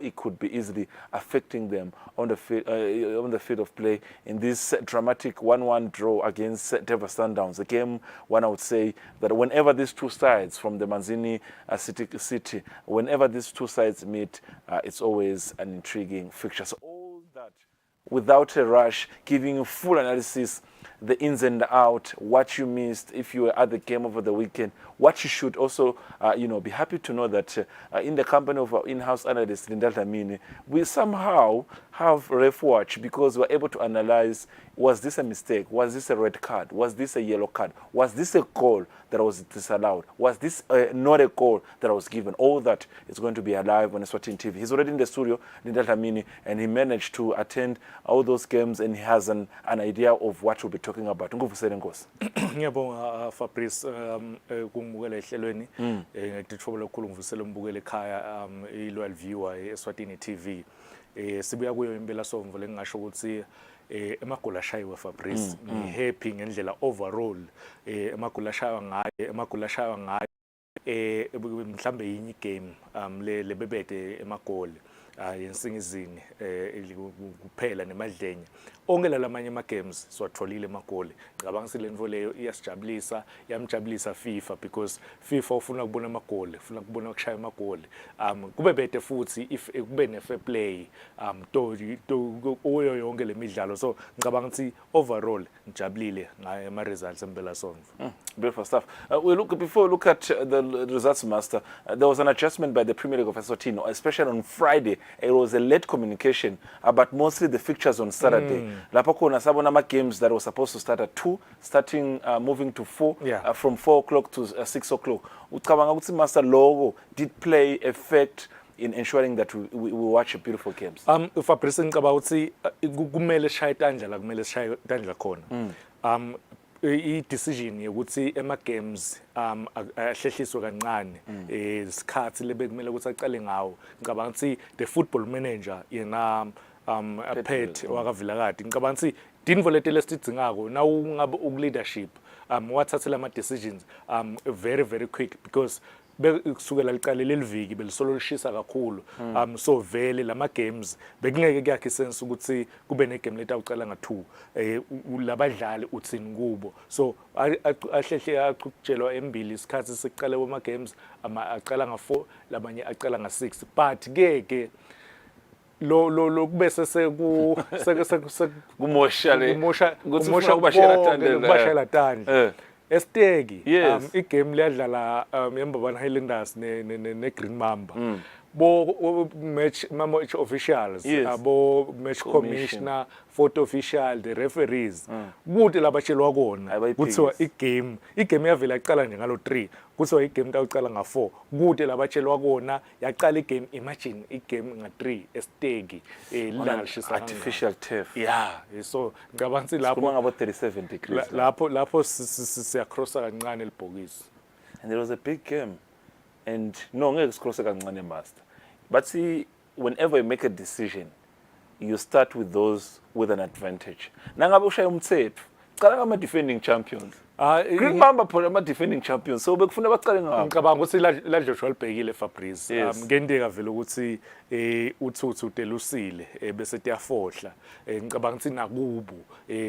it could be easily affecting them on the field of play in this dramatic 1-1 draw against Devon Sundowns. A game, one I would say that whenever these two sides from the Manzini city, whenever these two sides meet, it's always an intriguing fixture. So all that without a rush, giving you full analysis, the ins and out, what you missed if you were at the game over the weekend, what you should also, be happy to know that in the company of our in-house analyst, Linda Dlamini, we somehow have ref watch because we're able to analyze, was this a mistake? Was this a red card? Was this a yellow card? Was this a goal that was disallowed? Was this not a goal that was given? All that is going to be alive on Eswatini TV. He's already in the studio, Linda Dlamini, and he managed to attend all those games, and he has an idea of what we'll be talking about. Ngiyabonga Fabrice kumukela ehlelweni ngithokoza kakhulu ngivusela umbukeli ekhaya iloyal viewer eSwatini TV sibuya kuyo impela somvo lengisho ukuthi emagoli ashayiwe Fabrice ngihappy ngendlela overall emagoli ashaywa ngayo mhlambe yinye game le bebede emagoli yensingizini kuphela nemadlenya onke lamanye ama games siwatholile emagoli ngicabanga silento leyo iyasijabulisa yamjabulisa FIFA because FIFA ufuna ukubona amagoli ufuna ukubona ukushaya amagoli kube bede futhi if kube ne fair play oyo yonke lemidlalo so ngicabanga ukuthi overall ngijabulile ngaye ama results empela sonke. Beautiful stuff. Before we look at the results, Master, there was an adjustment by the Premier League of Eswatini, especially on Friday. It was a late communication, but mostly the fixtures on Saturday. Lapho kuna sabona games that were supposed to start at 2, moving to 4, from 4 o'clock to 6 o'clock. Ucabanga ukuthi Master logo did play effect in ensuring that we watch beautiful games. Fabrice ngicabanga ukuthi kumele shaye tandla kumele shaye tandla khona. I-decision yokuthi ema-games ahlehliswe kancane isikhathi lebekumele ukuthi aqale ngawo ngicabanga ukuthi the football manager yena Pet wakavilakade ngicabanga ukuthi dinvo leti lesitidzingako na ungabe ukuleadership wathathela ama-decisions very very quick because kusukela liqalile liviki belisolo lishisa kakhulu so vele lama games bekungeke kuyakhe sense ukuthi kube ne game leta ucala nga2 labadlali uthini kubo so ahlehle aqhutshelwa embili isikhathi siqale wama games aqala nga4 labanye aqala nga6 but keke lo kube kumosha kubashela tandla Estegi, igame liyadlala yembabana Highlanders ne Green Mamba. Bo match officials, abo match commissioner, photo official, the referees. Kude labashelwa kona. Kuthiwa igame yavela iqala nje ngalo 3. Kuthiwa igame tawuqala nga4. Kude labashelwa kona yaqala igame imagine igame nga3 Estegi artificial turf. Yeah, so ngicabanga lapho kuma ngabo 37 degrees. Lapho siyacrossa kancane libhokisi. And there was a big game. And no, ngeke sikrosse kancane Master. But see, whenever you make a decision, you start with those with an advantage. Nangabe ushaya umthetho, qala ngama defending champions. Green Mamba phela ama defending champions. So bekufuna baqale ngabo. Ngicabanga ukuthi la Joshua libhekile Fabrice. Ngenteka vele ukuthi uthuthu utelusile bese tiyafohla. Ngicabanga ukuthi nakubo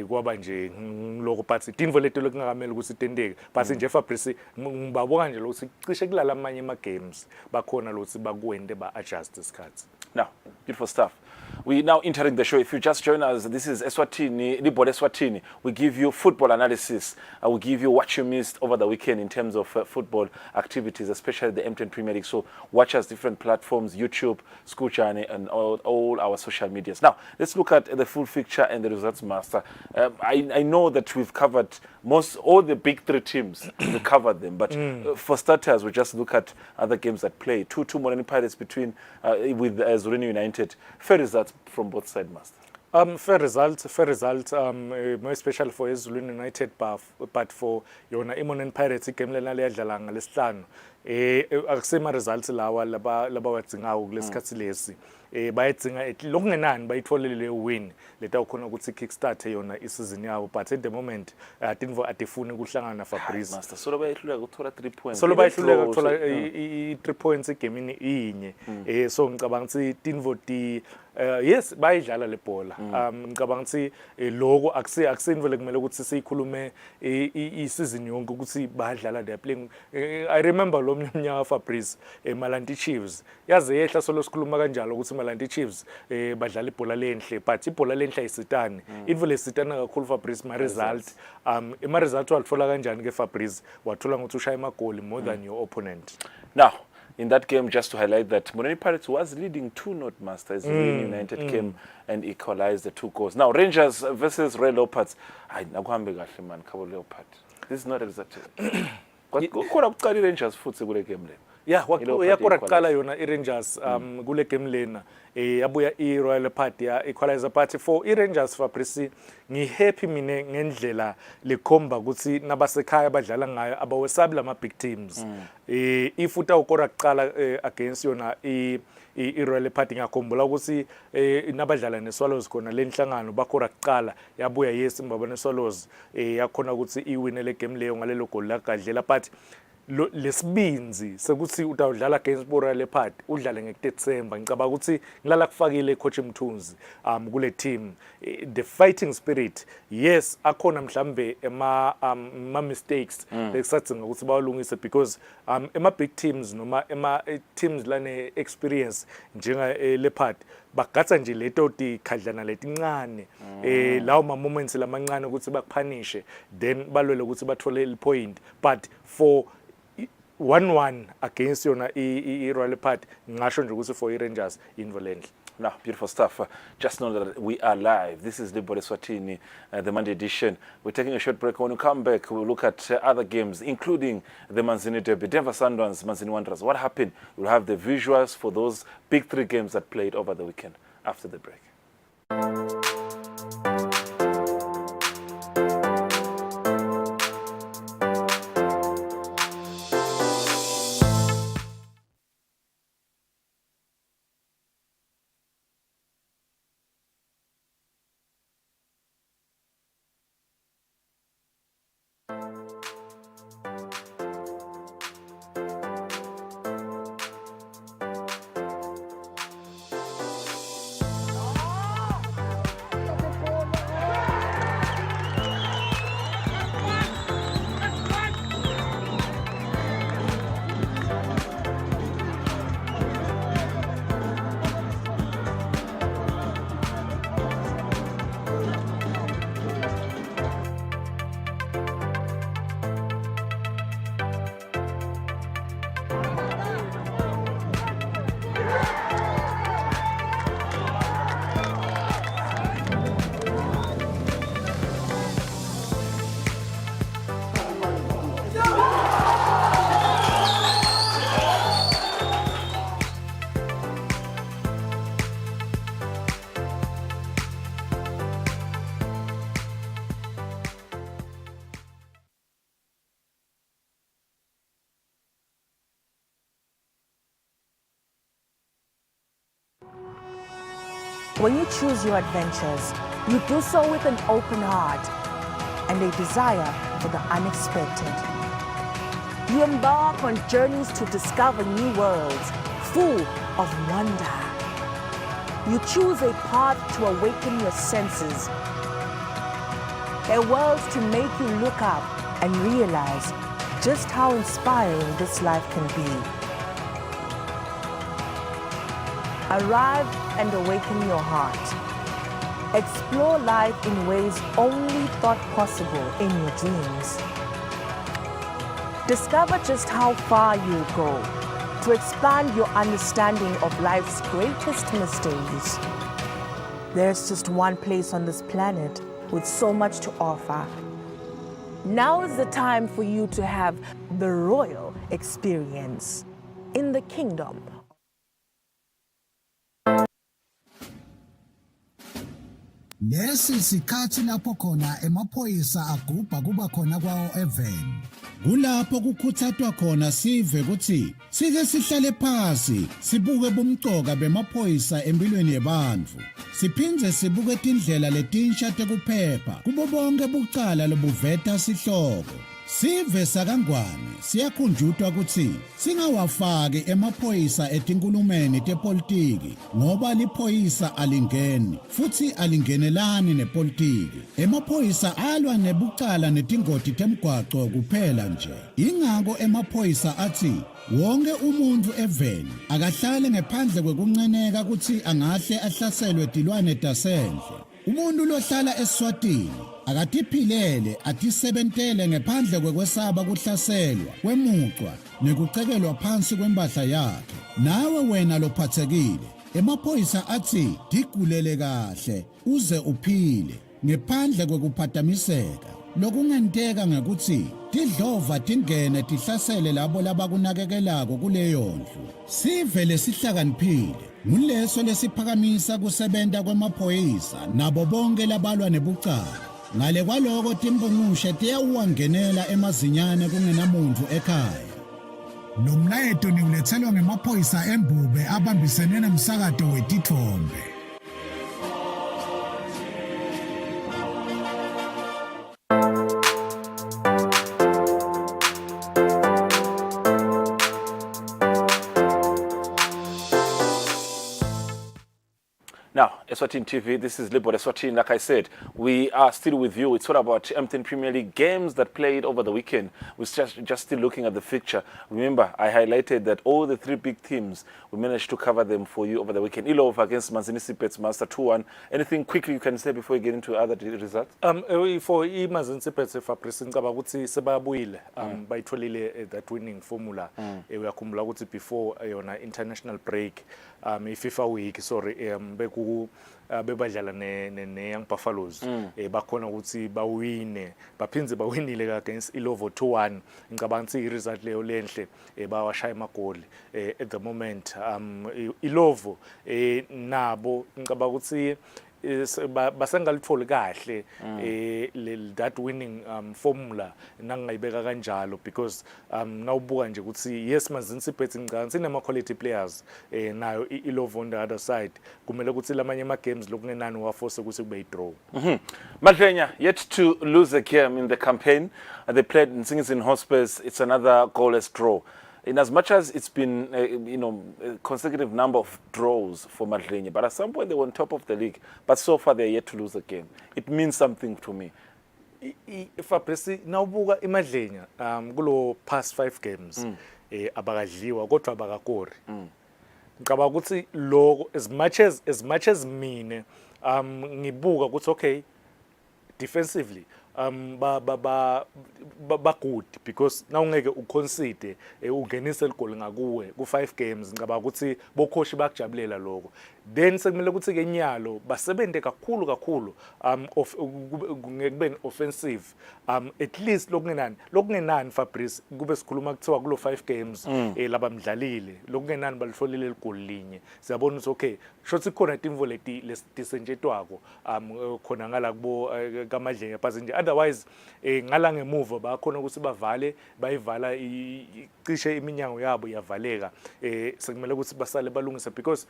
kwaba nje ngiloko but dinvo letelo kungakamela ukuthi tendeke. But nje Fabrice ngibabonga nje ukuthi cishe kulala amanye ama games bakhona lokuthi bakwende ba adjust isikhathi. Now, beautiful stuff. We now entering the show. If you just join us, this is Eswatini, Libode Eswatini. We give you football analysis. We give you what you missed over the weekend in terms of football activities, especially the M10 Premier League. So watch us different platforms, YouTube, School Channel, and all our social medias. Now, let's look at the full picture and the results, Master. I know that we've covered all the big 3 teams. We covered them. But for starters, we just look at other games that play. 2-2 Morani Pirates with Zurich United. Fair results from both sides, Master. Fair result. More special for Zurich United, but for Yona Imonen Pirates, game lena liyadlala ngalesihlanu. akusema results lawa laba wadzingayo kulesikhathi lesi bayadzinga lokungenani bayitholele le win leta ukhona ukuthi kickstart yona isizini yabo, but at the moment Tinvo atifuni kuhlangana na Fabrice. Master solo bayihluleka ukuthola 3 points. Solo bayihluleka ukuthola i3 points egamini inye. So ngicabanga ukuthi Tinvo yes bayidlala le bhola. Ngicabanga ukuthi lokho akusinvo lekumele ukuthi siyikhulume isizini yonke ukuthi badlala they are playing. I remember lo mnyaka Fabrice Malanti Chiefs yaze yehla solo sikhuluma kanjalo ukuthi Malanti Chiefs badlala ibhola lenhle, but ibhola lenhle ayisitani. Into lesitana kakhulu Fabrice ma result ema result walithola kanjani ke Fabrice wathola ngokuthi ushaya amagoli more than your opponent. Now in that game, just to highlight that Moreni Pirates was leading 2-0, Master, as United came and equalized the 2 goals. Now Rangers versus Red Leopards. I nakuhambe kahle man, Cabo Leopard. This is not exactly. Kodwa kuqala Rangers futhi kule game le. Yeah, yakora kuqala yona iRangers kule game lena yabuya iRoyal Party ya equalizer party for iRangers Fabrice. Ngihappy mine ngendlela lekhomba ukuthi nabasekhaya badlala ngayo abawesabi lama big teams. Ifuta ukora kuqala against yona iRoyal Party ngakhombula ukuthi nabadlala neSwallows khona lenhlangano bakora kuqala yabuya yes imbaba neSwallows yakhona ukuthi iwine le game leyo ngalelo goal lakadlela, but lesibinzi sekuthi utawudlala against Royal Party udlale ngeDecember. Ngicabanga ukuthi ngilala kufakile coach Mthunzi kule team the fighting spirit. Yes akhona mhlambe ema mistakes lekusathinga ukuthi bawalungise because ema big teams noma ema teams lane experience njenga Leopard bagatsa nje leto ti khadlana letincane lawo ma moments lamancane ukuthi bakuphanishe then balwele ukuthi bathole i point, but for 1-1 against yona Royal Party ngasho nje ukuthi for iRangers involently. Now, beautiful stuff. Just know that we are live. This is Libo Eswatini, the Monday edition. We're taking a short break. When we come back, we'll look at other games, including the Manzini Derby, Denver Sundowns, Manzini Wanderers. What happened? We'll have the visuals for those big 3 games that played over the weekend after the break. When you choose your adventures, you do so with an open heart and a desire for the unexpected. You embark on journeys to discover new worlds full of wonder. You choose a path to awaken your senses, a world to make you look up and realize just how inspiring this life can be. Arrive and awaken your heart. Explore life in ways only thought possible in your dreams. Discover just how far you'll go to expand your understanding of life's greatest mysteries. There's just one place on this planet with so much to offer. Now is the time for you to have the royal experience in the kingdom. Lesi sikhathi lapho khona emaphoyisa agubha kuba khona kwawo eveni. kulapho kukhuthathwa khona sive ukuthi sike sihlale phansi sibuke bumqoka bemaphoyisa empilweni yabantu siphindze sibuke tindlela letinsha tekuphepha kubo bonke bucala lobuveta sihloko sive sakangwane siyakhunjutwa ukuthi singawafaki emaphoyisa etinkulumeni tepolitiki ngoba liphoyisa alingeni futhi alingenelani nepolitiki emaphoyisa alwa nebucala netingoti temgwaco kuphela nje ingako emaphoyisa athi wonke umuntu eveni akahlale ngaphandle kwekunceneka ukuthi angahle ahlaselwe tilwane tasendle umuntu lohlala Eswatini akatiphilele atisebentele ngaphandle kwekwesaba kuhlaselwa kwemucwa nekucekelwa phansi kwembahla yakhe nawe wena lophathekile emaphoyisa athi digulele kahle uze uphile ngaphandle kwekuphatamiseka lokungenteka ngekuthi tidlova tingene tihlasele labo labakunakekelako kuleyo ndlu sive lesihlakaniphile nguleso lesiphakamisa kusebenta kwemaphoyisa nabo bonke labalwa nebucala ngale kwaloko timbungushe tiyawuwangenela emazinyane kungenamuntu ekhaya lo mlayeto niulethelwa ngemaphoyisa embube abambisene nomsakato wetithombe. Now, Eswatini TV, this is Libo Eswatini. Like I said, we are still with you. It's all about MTN Premier League games that played over the weekend. We're just still looking at the fixture. Remember, I highlighted that all the three big teams, we managed to cover them for you over the weekend. Ilov against Manzini Sipets, Master 2-1. Anything quickly you can say before you get into other results? For Manzini Sipets, Fabrice ngicabanga ukuthi sebabuyile bayitholile that winning formula uyakhumbula ukuthi before yona international break FIFA week bebadlala ne Young Buffaloes bakhona ukuthi bawine baphinze bawinile against Ilovo 2-1 ngicabanga ukuthi iresult leyo lenhle bawashaya amagoli at the moment Ilovo nabo ngicabanga ukuthi basengalithola kahle that winning formula nangayibeka kanjalo because nawubuka nje ukuthi yes Manzini Siphethe ngicabanga sinema quality players nayo Ilovo on the other side kumele ukuthi lamanye ama games lokungenani waforce ukuthi kube draw. Madlenya yet to lose a game in the campaign. They played in Singizin Hospitals. It's another goalless draw. In as much as it's been a consecutive number of draws for Madlenya, but at some point they were on top of the league. But so far they're yet to lose a game. It means something to me. Fabrice nawubuka iMadlenya kulo past 5 games abakadliwa kodwa abakakori. Ngicabanga ukuthi lo as much as mine ngibuka ukuthi okay defensively ba good because now ungeke uconcede ungenise igoli ngakuwe ku 5 games ngicabanga ukuthi bokhoshi bakujabulela lokho then sekumele ukuthi ke nyalo basebente kakhulu ngekube offensive at least lokungenani Fabrice kube sikhuluma kuthiwa kulo 5 games labamdlalile lokungenani balitholile igoli linye siyabona ukuthi okay shothi khona timvo letisenjetwako khona ngala kubo kaMadlenya phasi nje otherwise ngala ngemuva bakhona ukuthi bayivala icishe iminyango yabo yavaleka sekumele ukuthi basale balungisa because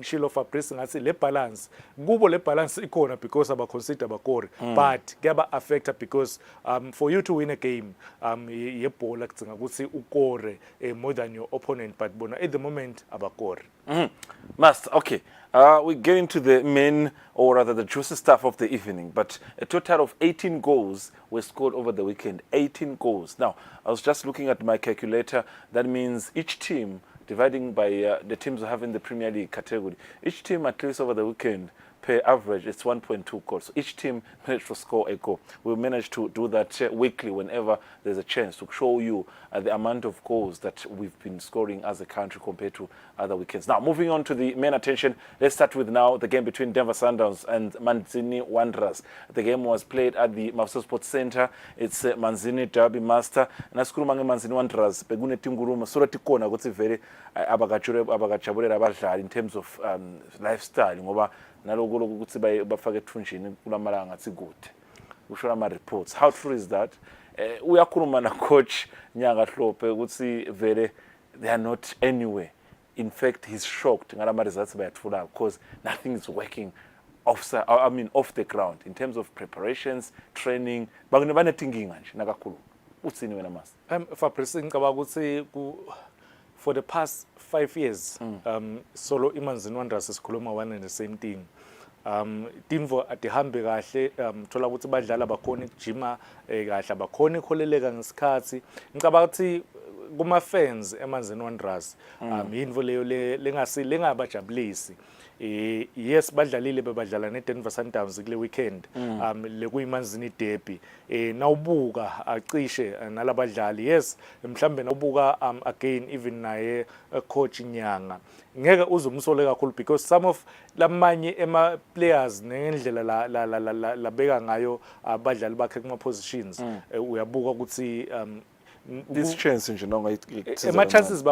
Shilo Fabrice ngathi le balance kubo le balance ikhona because aba consider abakori but kuyaba affecta because for you to win a game yebhola kudinga ukuthi ukore more than your opponent but bona at the moment abakori. Master, okay. We get into the main, or rather the juicy stuff of the evening, but a total of 18 goals were scored over the weekend. 18 goals. Now, I was just looking at my calculator. That means each team, dividing by the teams who have in the Premier League category, each team at least over the weekend, per average, it's 1.2 goals. So each team managed to score a goal. We managed to do that weekly whenever there's a chance to show you the amount of goals that we've been scoring as a country compared to other weekends. Now, moving on to the main attention, let's start with now the game between Denver Sundowns and Manzini Wanderers. The game was played at the Mafsa Sports Center. It's Manzini Derby Master. Nasikhuluma ngeManzini Wanderers bekunetinguruma sura tikona ukuthi vele abakajabulera abadlali in terms of lifestyle ngoba naloko ukuthi bafake ethunjini kulamalanga athi good usho ama reports. How true is that? uyakhuluma na coach Nyanga Hlophe ukuthi vele they are not anywhere. In fact, he's shocked ngalama results bayathola because nothing is working off the ground in terms of preparations, training. Banetinkinga nje nakakhulu. Utsini wena mas? Fabrice ngicabanga ukuthi for the past 5 years solo imanzini Wanderers sikhuluma one and the same thing. Timvo atihambe kahle thola ukuthi badlala bakhona ukujima kahle bakhona ikholeleka ngesikhathi ngicabanga ukuthi kuma fans emanzini Wanderers yinvo leyo lengabajabulisi yes badlalile bebadlala neDenver Sundowns kule weekend lekuyimanzini derby nawubuka acishe nalabadlali yes mhlambe nawubuka again even naye coach Nyanga ngeke uzumsole kakhulu because some of lamanye ema players ngendlela labeka ngayo abadlali bakhe kuma positions uyabuka ukuthi this chance nje nonga ama chances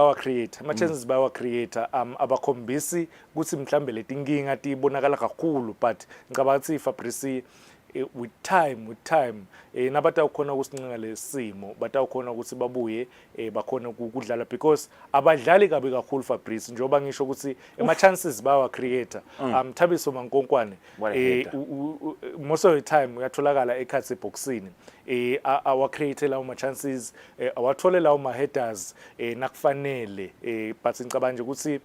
bawa creator abakhombisi ukuthi mhlambe letinkinga tibonakala kakhulu but ngicabanga ukuthi Fabrice with time nabata ukhona ukusincenga lesimo bata ukhona ukuthi babuye bakhona ukudlala because abadlali kabi kakhulu Fabrice njoba ngisho ukuthi ama chances bawa creator Thabiso Mankonkwane most of the time uyatholakala ekhathi boxini awa create lawo ma chances awathole lawo ma headers nakufanele but ngicabanga nje ukuthi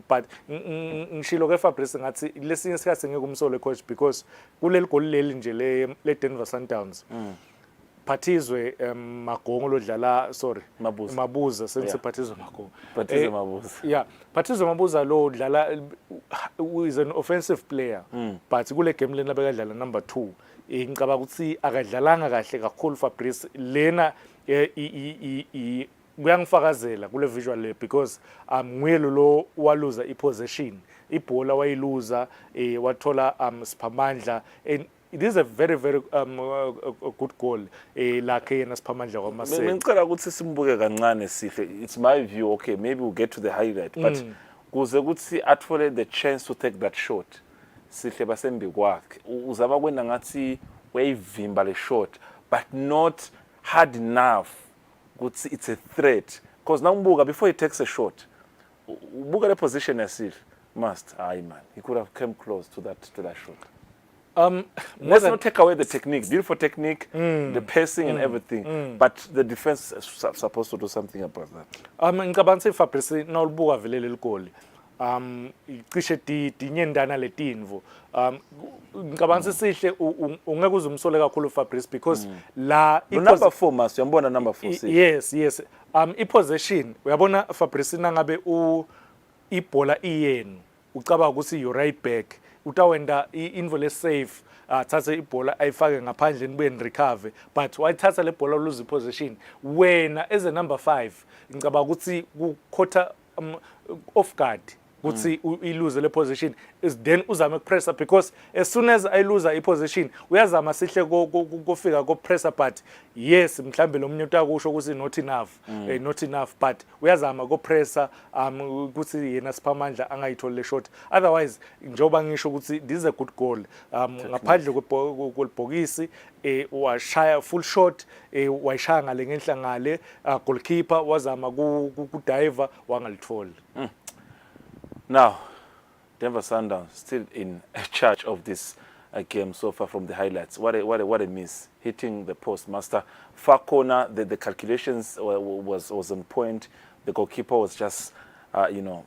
but ngishilo ke Fabrice ngathi lesinye isikhathi ngeke umsole coach because kuleli goal leli nje le Denver Sundowns Phathizwe Magongo lodlala Mabuza senze Phathizwe Magongo Phathizwe Mabuza lo dlala is an offensive player but kule game lena bekadlala number 2 ngicabanga ukuthi akadlalanga kahle kakhulu Fabrice lena kuyangifakazela kule visual le because nguyelo lo waluza ipossession ibhola wayiluza wathola Siphamandla and it is a very good goal lakhe yena Siphamandla kwamasela ngicela ukuthi simbuke kancane sihle it's my view okay maybe we'll get to the highlight but kuze ukuthi athole the chance to take that shot sihle basembi kwakhe uzama kwenda ngathi wayivimba le shot but not hard enough ukuthi it's a threat because now mbuka before he takes a shot ubuka the position as must man he could have come close to that shot. Let's not take away the technique, beautiful technique, the passing and everything, but the defense is supposed to do something about that. Ngicabanga ukuthi Fabrice nawubuka vele leli goal icishe tinyendana letinvo ngicabanga ukuthi sihle ungeke uzumsole kakhulu Fabrice because la number 4 mas uyambona number 4 yes ipossession uyabona Fabrice nangabe ibhola iyenu ucabanga ukuthi you right back utawenda invole safe thatha ibhola ayifake ngaphandle nibuye recover but wayithatha le bhola lose position wena as a number 5 ngicabanga ukuthi ku quarter off guard ukuthi ilose le position is then uzama ukupressa because as soon as I lose a position uyazama sihle kufika ko pressure but yes mhlambe lo mnye utakusho ukuthi not enough but uyazama ko pressure ukuthi yena Siphamandla angayitholi le shot otherwise njoba ngisho ukuthi this is a good goal ngaphandle kwebhokisi washaya full shot wayishaya ngale ngenhla ngale goalkeeper wazama ku diver wangalithola. Now, Denver Sundowns still in charge of this game so far from the highlights. What a miss. Hitting the post. Master far corner, the calculations was on point. The goalkeeper was just,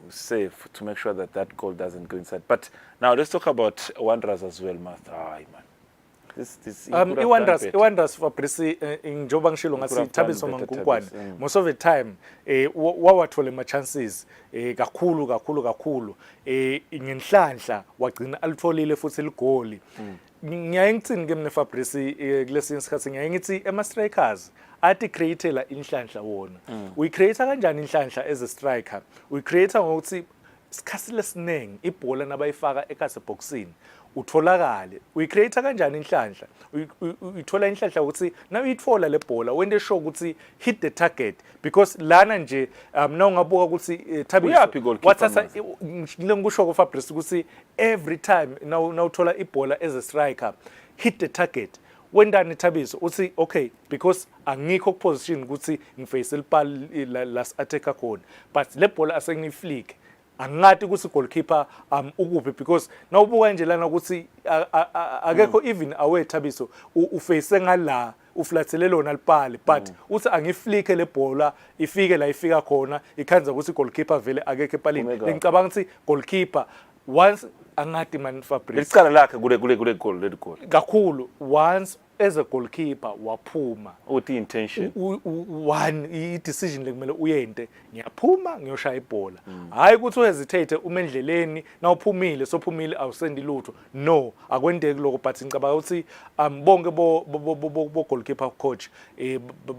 safe to make sure that goal doesn't go inside. But now let's talk about Wanderers as well, Master. Man. Wanderers Fabrice njoba ngishilo ngathi Thabiso Mankonkwane most of the time wawathole ama chances kakhulu ngenhlanhla wagcina alitholile futhi ligoli ngiyaye ngitsini ke mina Fabrice kulesinye isikhathi ngiyaye ngithi ema strikers athi createla inhlanhla wona we create kanjani inhlanhla as a striker we create ngokuthi isikhathi lesinengi ibhola nabayifaka ekase boxini utholakale uyicreate kanjani inhlanhla uyithola inhlanhla ukuthi nawe uyitfola le bhola wende sure ukuthi hit the target because lana nje na ungabuka ukuthi Thabiso wathatha ngikusho ko Fabrice ukuthi every time na uthola ibhola as a striker hit the target wendani Thabiso uthi okay because angikho position ukuthi ngiface elipali las attacker khona but le ball asengiflick angathi ukuthi goalkeeper ukuphi because nawubuka nje lana ukuthi akekho even away Thabiso uface ngala uflathele lona lipali but uthi angiflike le bhola ifike la ifika khona ikhanza ukuthi goalkeeper vele akekho epalini ngicabanga ukuthi goalkeeper once angathi man Fabrice licala lakhe kule goal le goal kakhulu once as a goalkeeper waphuma uthi intention one I decision lekumele uyente ngiyaphuma ngiyoshaya ibhola hayi ukuthi uhesitate uma endleleni nawuphumile sophumile awusendi lutho no akwendeki lokho but ngicabanga ukuthi bonke bo goalkeeper coach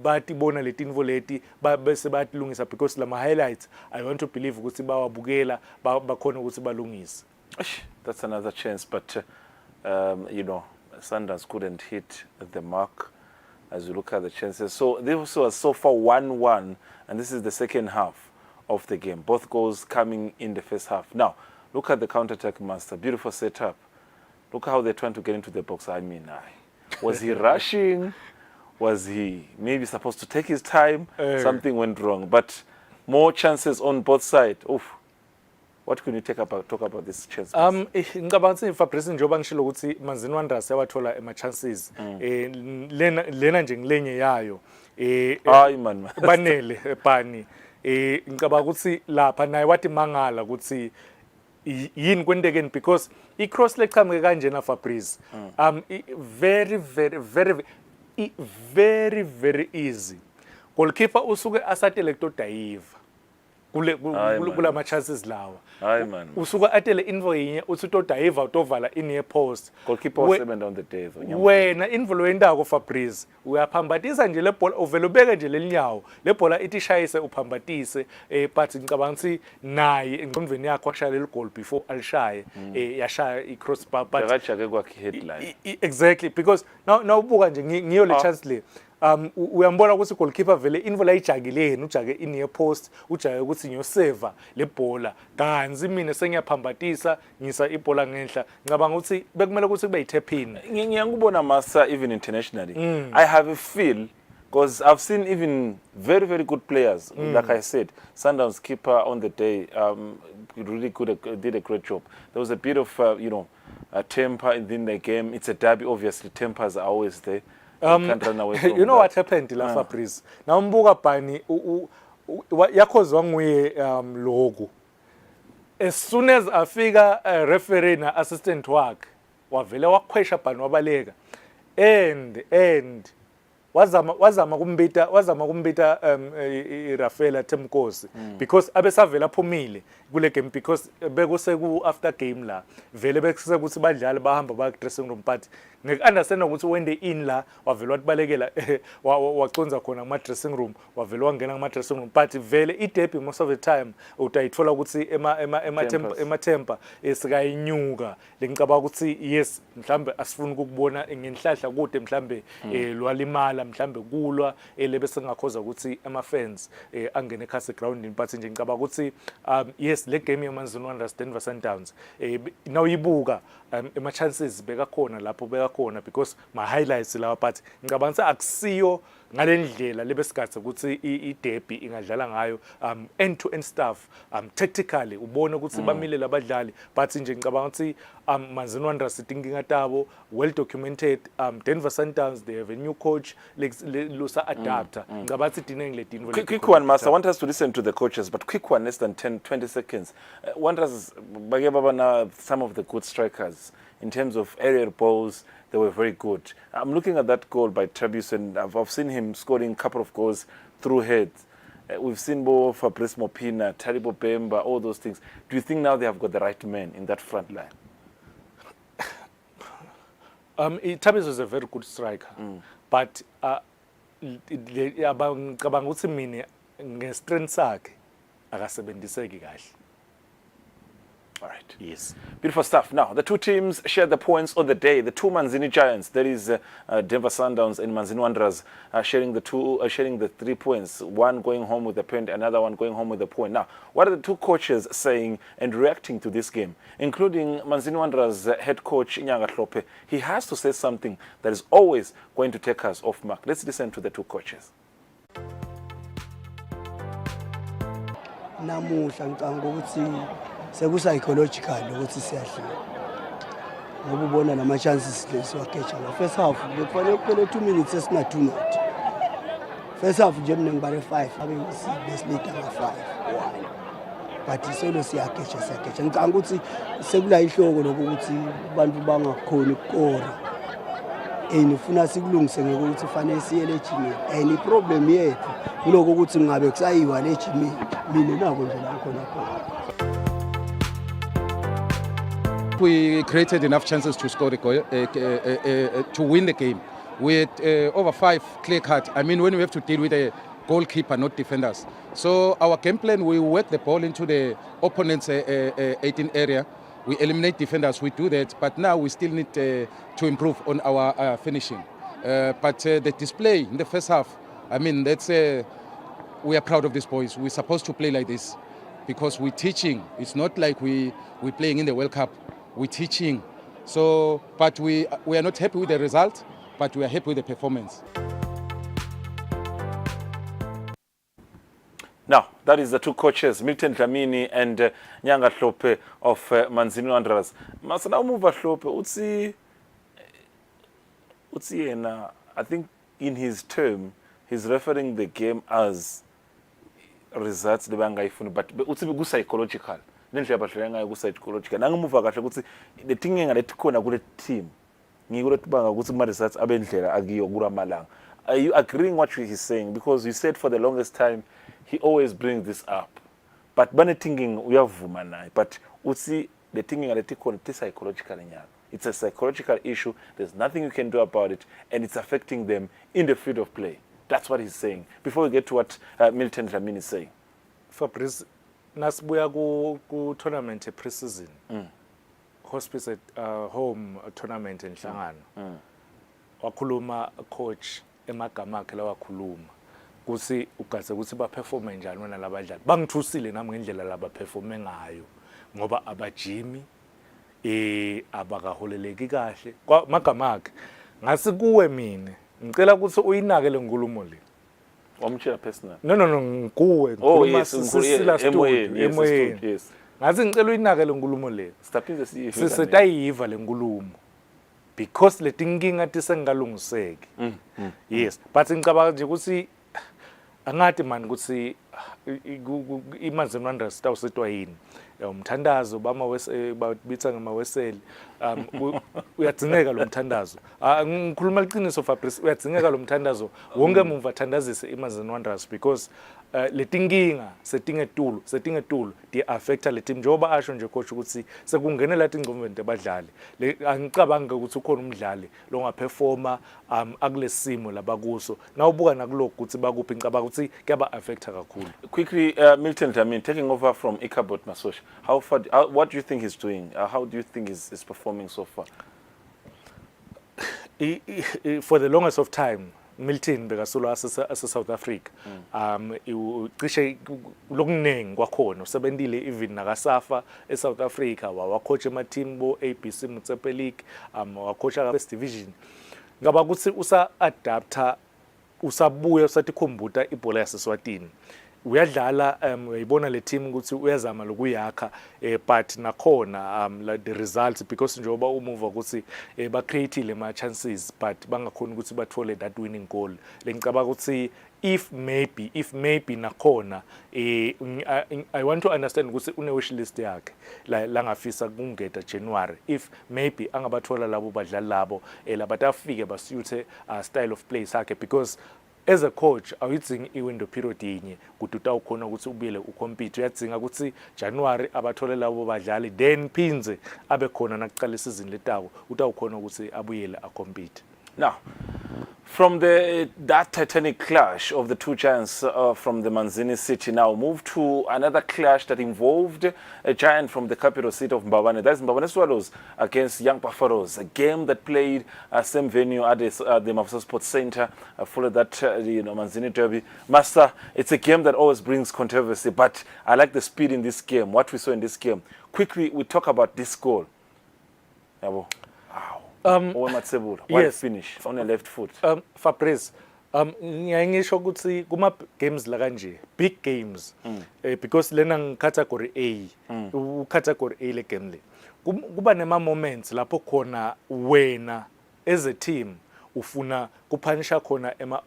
bathi bona leti info leti bese bayatilungisa because lama highlights I want to believe ukuthi bawabukela bakhona ukuthi balungise. That's another chance but you know Sundowns couldn't hit the mark as you look at the chances. So this was so far 1-1 and this is the second half of the game. Both goals coming in the first half. Now, look at the counter-attack master. Beautiful setup. Look how they're trying to get into the box. I mean, was he rushing? Was he maybe supposed to take his time? Something went wrong. But more chances on both sides. Oof. What can you talk about this chance? Ngicabanga ukuthi Fabrice njengoba ngishilo ukuthi Manzini Wanderers yawathola ama chances lena nje ngilenye yayo hayi man banele bani ngicabanga ukuthi lapha naye wathi mangala ukuthi yini kwendekeni because I cross lechameke kanjena Fabrice very easy goalkeeper usuke asatele to dive kula ma chances lawa hayi man usuka atele info yinye uthi to dive utovala in near post goalkeeper was 7 on the day wena info loyendako Fabrice uyaphambathisa nje le bhola uvela ubeke nje lelinyawo le bhola ithi shayise uphambathise but ngicabanga ukuthi naye engqondweni yakhe washaya le goal before alishaye yashaya I cross bar but akajake kwakhe headline exactly because now ubuka nje ngiyo le chance le uyambona ukuthi goalkeeper vele info la ijakileni ujake in near post ujake ukuthi ngiyoseva le bhola kanzi mina sengiyaphambathisa ngisa ibhola ngenhla ngicabanga ukuthi bekumele ukuthi kube yitapin ngiyakubona masa even internationally I have a feel because I've seen even very good players like I said Sundowns keeper on the day really did a great job. There was a bit of you know temper in the game. It's a derby obviously tempers are always there. Can't run away from you know what happened la Fabrice now mbuka bani yakhozwa nguye logo as soon as afika referee na assistant wakhe wavele wakhwesha bani wabaleka and wazama kumbita Rafaela Temkosi because abesavela phumile kule game because bekuse ku after game la vele bekuse ukuthi badlali bahamba ba dressing room but ngikunderstand ukuthi when they in la wavela watbalekela waconza khona ama dressing room wavela wangena kuma dressing room but vele I derby most of the time utayithola ukuthi ema temper esikayinyuka lengicabanga ukuthi yes mhlambe asifuni ukubona ngenhlahla kude mhlambe lwalimala mhlambe kulwa bese ngakhoza ukuthi ama fans angene ekhasi groundini but nje ngicabanga ukuthi yes le game yaManzini Wanderers Denver Sundowns nawuyibuka ema chances beka khona lapho beka khona because my highlights lawa but ngicabanga ukuthi akusiyo ngalendlela lebesigathe ukuthi I derby ingadlala ngayo end to end stuff tactically ubone ukuthi bamile labadlali but nje ngicabanga ukuthi Manzini Wanderers idinkinga tabo well documented Denver Sundowns they have a new coach lusa adapter ngicabanga ukuthi dinenge ledinvo quick one master I want us to listen to the coaches but quick one less than 20 seconds Wanderers bake baba na some of the good strikers in terms of aerial balls they were very good. I'm looking at that goal by Travis and I've seen him scoring a couple of goals through heads. We've seen Bo Fabrice Mopina, Taribo Bemba, all those things. Do you think now they have got the right men in that front line? Travis was a very good striker, but ngicabanga ukuthi mina ngestrength sakhe akasebenziseki kahle. All right. Yes. Beautiful stuff. Now, the two teams share the points on the day. The two Manzini Giants, that is Denver Sundowns and Manzini Wanderers, sharing the 3 points. One going home with a point, another one going home with a point. Now, what are the two coaches saying and reacting to this game, including Manzini Wanderers head coach Nyanga Hlope? He has to say something that is always going to take us off mark. Let's listen to the two coaches. Namuhla ngicanga ukuthi seku-psychological ukuthi siyadlula ngoba ubona nama-chances lesiwageja first half bekufanele kuphele 2 minutes esinga-2 not first half nje mina ngibale 5 abe besilida nga-5 but solo siyageja ngicanga ukuthi sekula ihloko lokho ukuthi abantu bangakhoni ukukora nifuna sikulungise ngokuthi fanele siye lejimini and iproblem yethu kuloko ukuthi ngabe kusayiwa lejimini mina nako nje la khona khona. We created enough chances to score the goal, to win the game. We had over 5 clear cuts. I mean, when we have to deal with a goalkeeper, not defenders. So our game plan, we work the ball into the opponent's 18 area. We eliminate defenders, we do that. But now we still need to improve on our finishing. But the display in the first half, I mean, that's we are proud of these boys. We're supposed to play like this because we're teaching. It's not like we're playing in the World Cup. We're teaching. So, but we are not happy with the result, but we are happy with the performance. Now, that is the two coaches, Milton Dlamini and Nyanga Hlope of Manzini Wanderers. Masana umuva Hlope, utsi yena, I think in his term, he's referring the game as results lebangayifuna, but utsi psychological. Nendlela abadlala ngayo ku-psychological nangimuva kahle ukuthi the thing engalekhona kule team ngikulethi banga ukuthi kuma results abendlela akiyo kulamalanga. Are you agreeing what he's saying? Because you said for the longest time he always brings this up, but bane thinking uyavuma naye, but utsi the thing engalekhona psychological nyalo. It's a psychological issue. There's nothing you can do about it, and it's affecting them in the field of play. That's what he's saying. Before we get to what Milton Dlamini is saying, Fabrice, nasibuya ku tournament pre-season hospice at home tournament enhlangano wakhuluma coach emagama akhe lawakhuluma kusi ugaze ukuthi ba perform njani wena labadlali bangithusile nami ngendlela laba performe ngayo ngoba abajimi abakaholeleki kahle magama akhe ngasi kuwe mina ngicela ukuthi uyinake le nkulumo le wamtshela personal. No, nguwe ngikhuluma sisila emoyeni. Yes. Ngathi ngicela uyinake le nkulumo le. Sitaphize siyive. Sisetayiva le nkulumo. Because le tinkinga tisengalungiseki. Yes, but ngicabanga nje ukuthi angathi man ukuthi iManzini Wanderers sitawusetwa yini. Umthandazo babitsa ngamaweseli uyadzingeka lo mthandazo ngikhuluma iqiniso Fabrice uyadzingeka lo mthandazo wonke mumva thandazise iManzini Wanderers because letinkinga setingetulu di affecta le team njengoba asho nje coach ukuthi sekungenela ingqondo abadlali angicabanga ukuthi ukhona umdlali lo ngaperforma akulesimo labakuso nawubuka nakuloko ukuthi bakuphi ngicabanga ukuthi kuyaba affecta kakhulu. Quickly, Milton Dlamini, taking over from Ikabot Masosha, what do you think he's doing? How do you think he's performing so far? For the longest of time, Milton bekasolo ase South Africa. Ucishe lokuningi kwakhona usebentile even nakasafa eSouth Africa wacoach ema team bo ABC Motsepe League, wacoach First Division. Ngaba ukuthi usa adapter usabuya usatikhombutha ibhola yaseSwatini. Uyadlala uyayibona le team ukuthi uyazama lokuyakha but nakhona the results because njengoba umuva ukuthi ba createile ma chances but bangakhona ukuthi bathole that winning goal. Lengicabanga ukuthi if maybe nakhona I want to understand ukuthi une wish list yakhe la ngafisa kungeta January if maybe angabathola labo badlali labo labatafike basuthe style of play sakhe because as a coach awudzingi iwindow period yinye ukuthi utawukhona ukuthi ubile ucompete uyadzinga ukuthi January abathole labo badlali then phinze abe khona nakuqala isizini letako utawukhona ukuthi abuyele acompete. Now, From that titanic clash of the two giants from the Manzini city, now move to another clash that involved a giant from the capital city of Mbabane. That's Mbabane Swallows against Young Buffaloes, a game that played same venue at the Mafisa Sports Center. Followed that Manzini derby. Master, it's a game that always brings controversy, but I like the speed in this game. What we saw in this game. Quickly, we talk about this goal. Yabo. Yes. Finish on the left foot. Fabrice, ngisho ukuthi kuma games la kanje, big games, because lena category A, category A le game le. Kuba nema moments lapho khona wena as a team ufuna kupanisha khona ema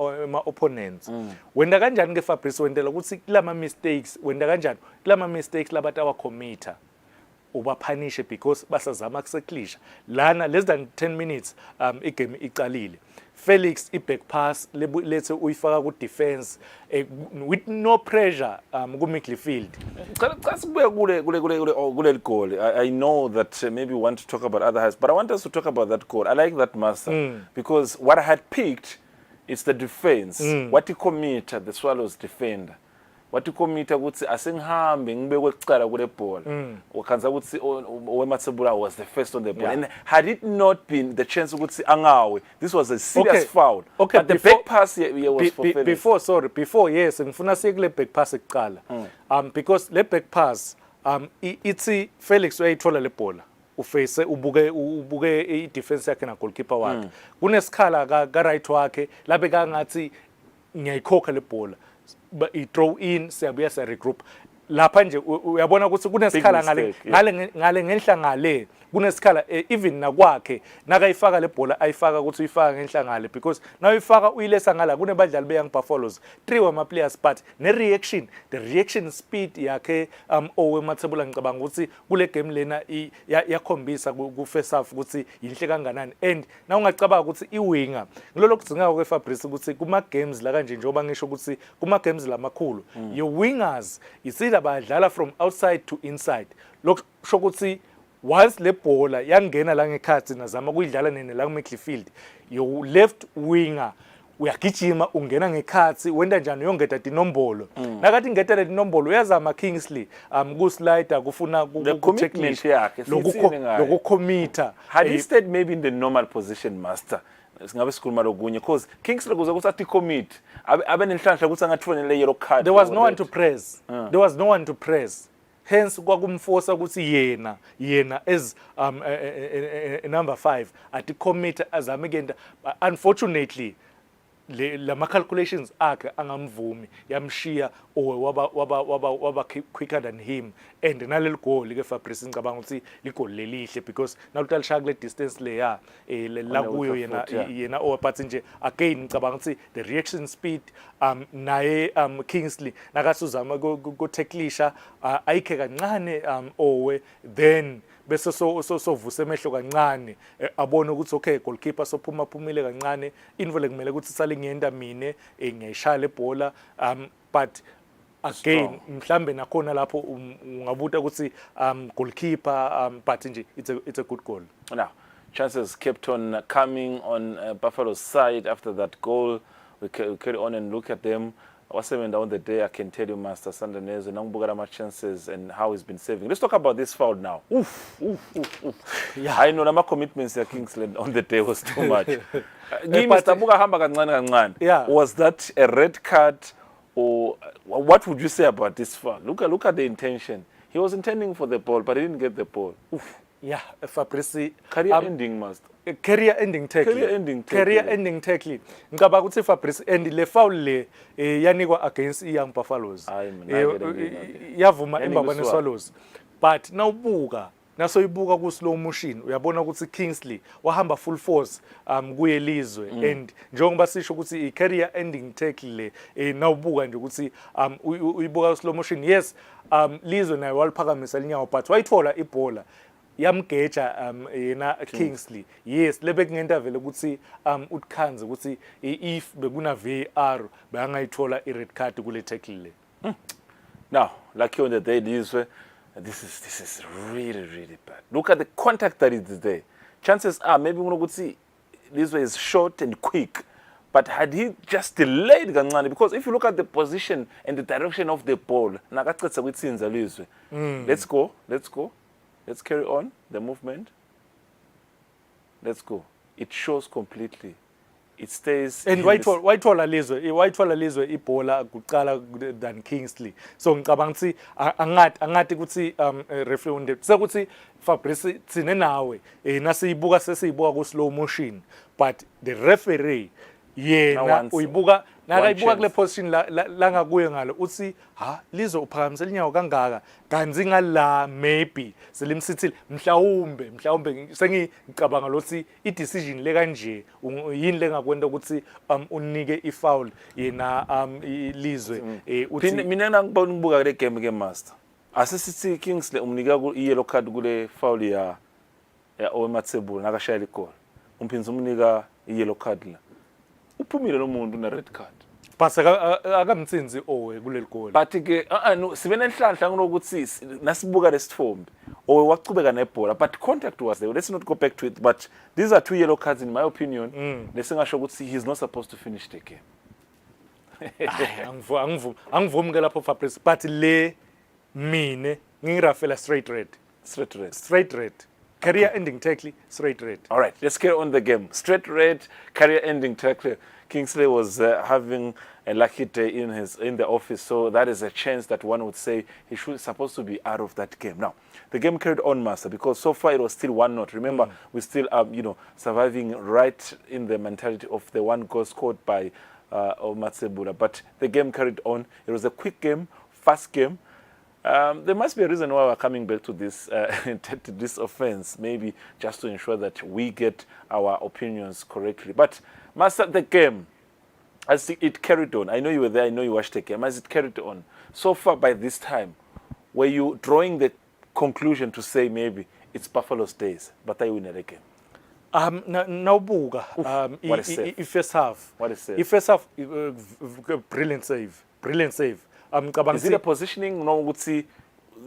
opponents. Wenda kanjani ke Fabrice wendela ukuthi kulama mistakes, wenda kanjani kulama mistakes labantu abacommita ubapanishe because basazama kuseklisha lana less than 10 minutes igame iqalile. Felix back pass lethe uyifaka ku defense with no pressure ku midfield. I know that maybe you want to talk about other highs, but I want us to talk about that goal. I like that, Master, because what I had picked is the defense. What he committed, the Swallows defender. What you commit ukuthi asengihambe ngibekwe kucala kule ball wakhanza ukuthi Owematsebula was the first on the ball, and had it not been the chance ukuthi angawe, this was a serious foul. Okay, but the back pass here was for Felix. Before yes ngifuna siye kule back pass ekuqala because le back pass ithi Felix uyayithola le ball uface ubuke I defense yakhe na goalkeeper wakhe kunesikhala ka right wakhe labe kangathi ngiyayikhokha le ball but I throw in siyabuya se regroup lapha nje uyabona ukuthi kunesikhala ngale ngenhla ngale kunesikhala even nakwakhe nakayifaka le bhola ayifaka ukuthi uyifaka ngenhla ngale because now uyifaka uyilesa ngala kunebadlali be Young Buffaloes 3 wama players but the reaction speed yakhe Owematsebula ngicabanga ukuthi kule game lena yakhombisa ku first half ukuthi yinhle kanganani, and na ungacabanga ukuthi iwinger ngilolo kudzinga kwe Fabrice ukuthi kuma games la kanje njengoba ngisho ukuthi kuma games lamakhulu your wingers isida badlala from outside to inside lokusho ukuthi once le bhola yangena la ngekhathi nazama kuyidlala nene la ku midfield your left winger uyagijima ungena ngekhathi wenda njani uyongeta dinombolo nakathi ngeta le dinombolo uyazama Kingsley ku slider kufuna ku checklist lokucommita had he stayed maybe in the normal position, Master, singabe sikhuluma lokunye because Kingsley kuze ukuthi athi commit abe nenhlanhla ukuthi angathone le yellow card. There was no one to press. There was no one to press. Hence kwakumforsa ukuthi yena as number 5 ati commit azame kenda. Unfortunately la calculations akhe angamvumi yamshiya waba quicker than him, and naleli goal ke Fabrice ngicabanga ukuthi ligol lelihle because nawutalisha kule distance leya la kuyo yena owapathi nje again ngicabanga ukuthi the reaction speed naye Kingsley nakasuzama go tacklisha ayikhe kancane Owe then bese so vuse emehlo kancane abone ukuthi okay goalkeeper sophumile kancane invole kumele ukuthi sale ngiyenda mine ngiyishaya le bhola but again mhlambe nakhona lapho ungabuta ukuthi goalkeeper but nje it's a good goal. Now chances kept on coming on Buffalo's side after that goal. We carry on and look at them. What's happening down the day, I can tell you, Master Sandanez, and Nangbuga chances and how he's been saving. Let's talk about this foul now. Yeah, I know my commitments at Kingsland on the day was too much. Was that a red card, or what would you say about this foul? Look at the intention. He was intending for the ball, but he didn't get the ball. Yeah, Fabrice. Career ending, Master. Career ending tackle. Ngicabanga ukuthi Fabrice and le foul le yanikwa against Young Buffaloes. Yavuma eMbabane Swallows. But nawubuka nasoyibuka ku slow motion uyabona ukuthi Kingsley wahamba full force kuye Lizwe and njengoba sisho ukuthi I career ending tackle le nawubuka nje ukuthi uyibuka slow motion, yes Lizwe naye waliphakamisa linyawo but wayithola ibhola yamgeja yena Kingsley. Yes lebe kungenta vele ukuthi utkhanze ukuthi if bekuna VAR bangayithola I red card kule tackle le. Now lucky on the day Lizwe, this is really bad. Look at the contact that is there. Chances are maybe ukuthi Lizwe is short and quick, But had he just delayed kancane, because if you look at the position and the direction of the ball, nakacitsa kwitsinza lizwe. Let's go. Let's carry on the movement. Let's go. It shows completely. It stays. And wayithola lizwe ibhola kuqala than Kingsley. So ngicabanga ukuthi angathi ukuthi referee unde sekuthi Fabrice tsine nawe nasiyibuka sesiyibuka ku slow motion, but the referee yena uyibuka nakayibuka kule position la ngakuye ngalo uthi ha lizo uphakamise linyawo kangaka kanzi ngala maybe selimsithile mhlawumbe sengicabanga lothi I decision le kanje yini lengakwenda ukuthi unike I foul yena lizwe uthi mina ngibona ngibuka kule game ke master asisithi Kingsley umnika I yellow card kule foul ya Owematsebula nakashaya igoli umphinza umnika I yellow card la uphumile lo muntu una red card base akamtsinzi owe kuleli goal but ke no sibe nenhlanhla ngokuthi nasibuka lesithombe owe wachubeka nebhola but contact was there. Let's not go back to it, but these are 2 yellow cards in my opinion. Lesingasho ukuthi he's not supposed to finish the game. Angivumi ke lapho Fabrice, but le mine ngirafela straight red career ending tackle, straight red. All right, let's carry on the game. Straight red, career ending tackle. Kingsley was having a lucky day in the office, so that is a chance that one would say he should supposed to be out of that game. Now, the game carried on, master, because so far it was still 1-0. Remember, we still surviving right in the mentality of the 1 goal scored by Owematsebula. But the game carried on. It was a quick game, fast game. There must be a reason why we're coming back to this to this offense, maybe just to ensure that we get our opinions correctly. But master, the game, as it carried on, I know you were there, I know you watched the game, as it carried on, so far by this time, were you drawing the conclusion to say maybe it's Buffalo's days, but they win the game? Nawubuka first half. What is it? First half, brilliant save. Is it a positioning? No, would see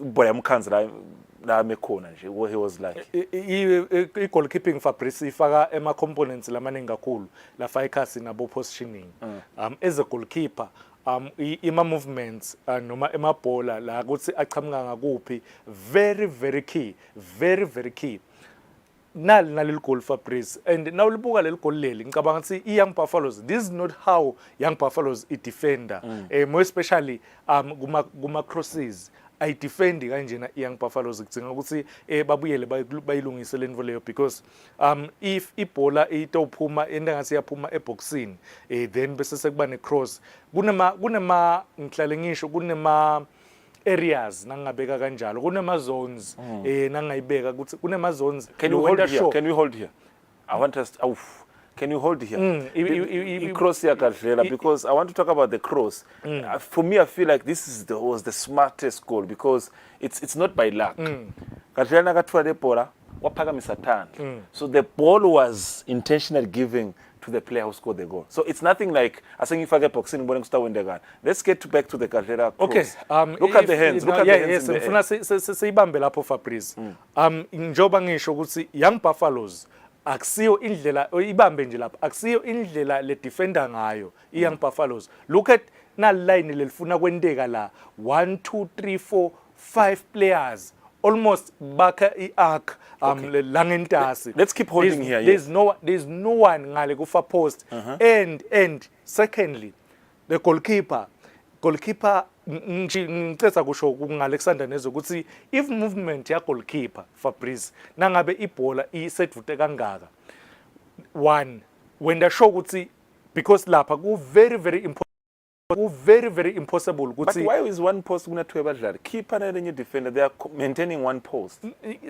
boy amkhanza la mekhona nje where he was like. I goalkeeping Fabrice ifaka ema components lamaningi kakhulu la focus nabo positioning. As a goalkeeper, ima movements noma ema bhola la ukuthi aqhamuka ngakuphi very key. Naleli goal Fabrice, and now libuka leli goal leli ngicabanga ukuthi Young Buffaloes, this is not how Young Buffaloes defender, more especially kuma crosses I defend kanjena Young Buffaloes kudinga ukuthi babuyele bayilungise le nto leyo, because if ibhola itophuma endangasi yaphuma eboxini then bese sekuba ne cross kunema ngihlale ngisho kunema areas nangabeka kanjalo kunema zones nangayibeka ukuthi kunema zones. Can you hold here? I want us can you hold here? Cross here Kadlela, because I want to talk about the cross. For me, I feel like this was the smartest goal, because it's not by luck. Kadlela nakathola le bola waphakamisa tandla, so the ball was intentionally giving to the player who scored the goal. So it's nothing like asengifake boxing ngibone kusta wendekana. Let's get back to the Kadlela cross. Okay, look at the hands. Look at the hands. Yes, ngifuna siyibambe lapho Fabrice. Njoba ngisho ukuthi Young Buffaloes akusiyo indlela ibambe nje lapha, akusiyo indlela le defender ngayo Young Buffaloes. Look at na line lelifuna kwendeka la 1 2 3 4 5 players almost baka I-arc langentasi. Let's keep holding here. There's no one ngale ku far post. And secondly, the goalkeeper ngicetha kusho ku-Alexander Nezo ukuthi if movement ya goalkeeper Fabrice nangabe ibhola isedvute kangaka, one wenda show ukuthi, because lapha ku very impossible ukuthi. But why is one post kuna two abadlali? Keeper na lenye defender, they are maintaining one post.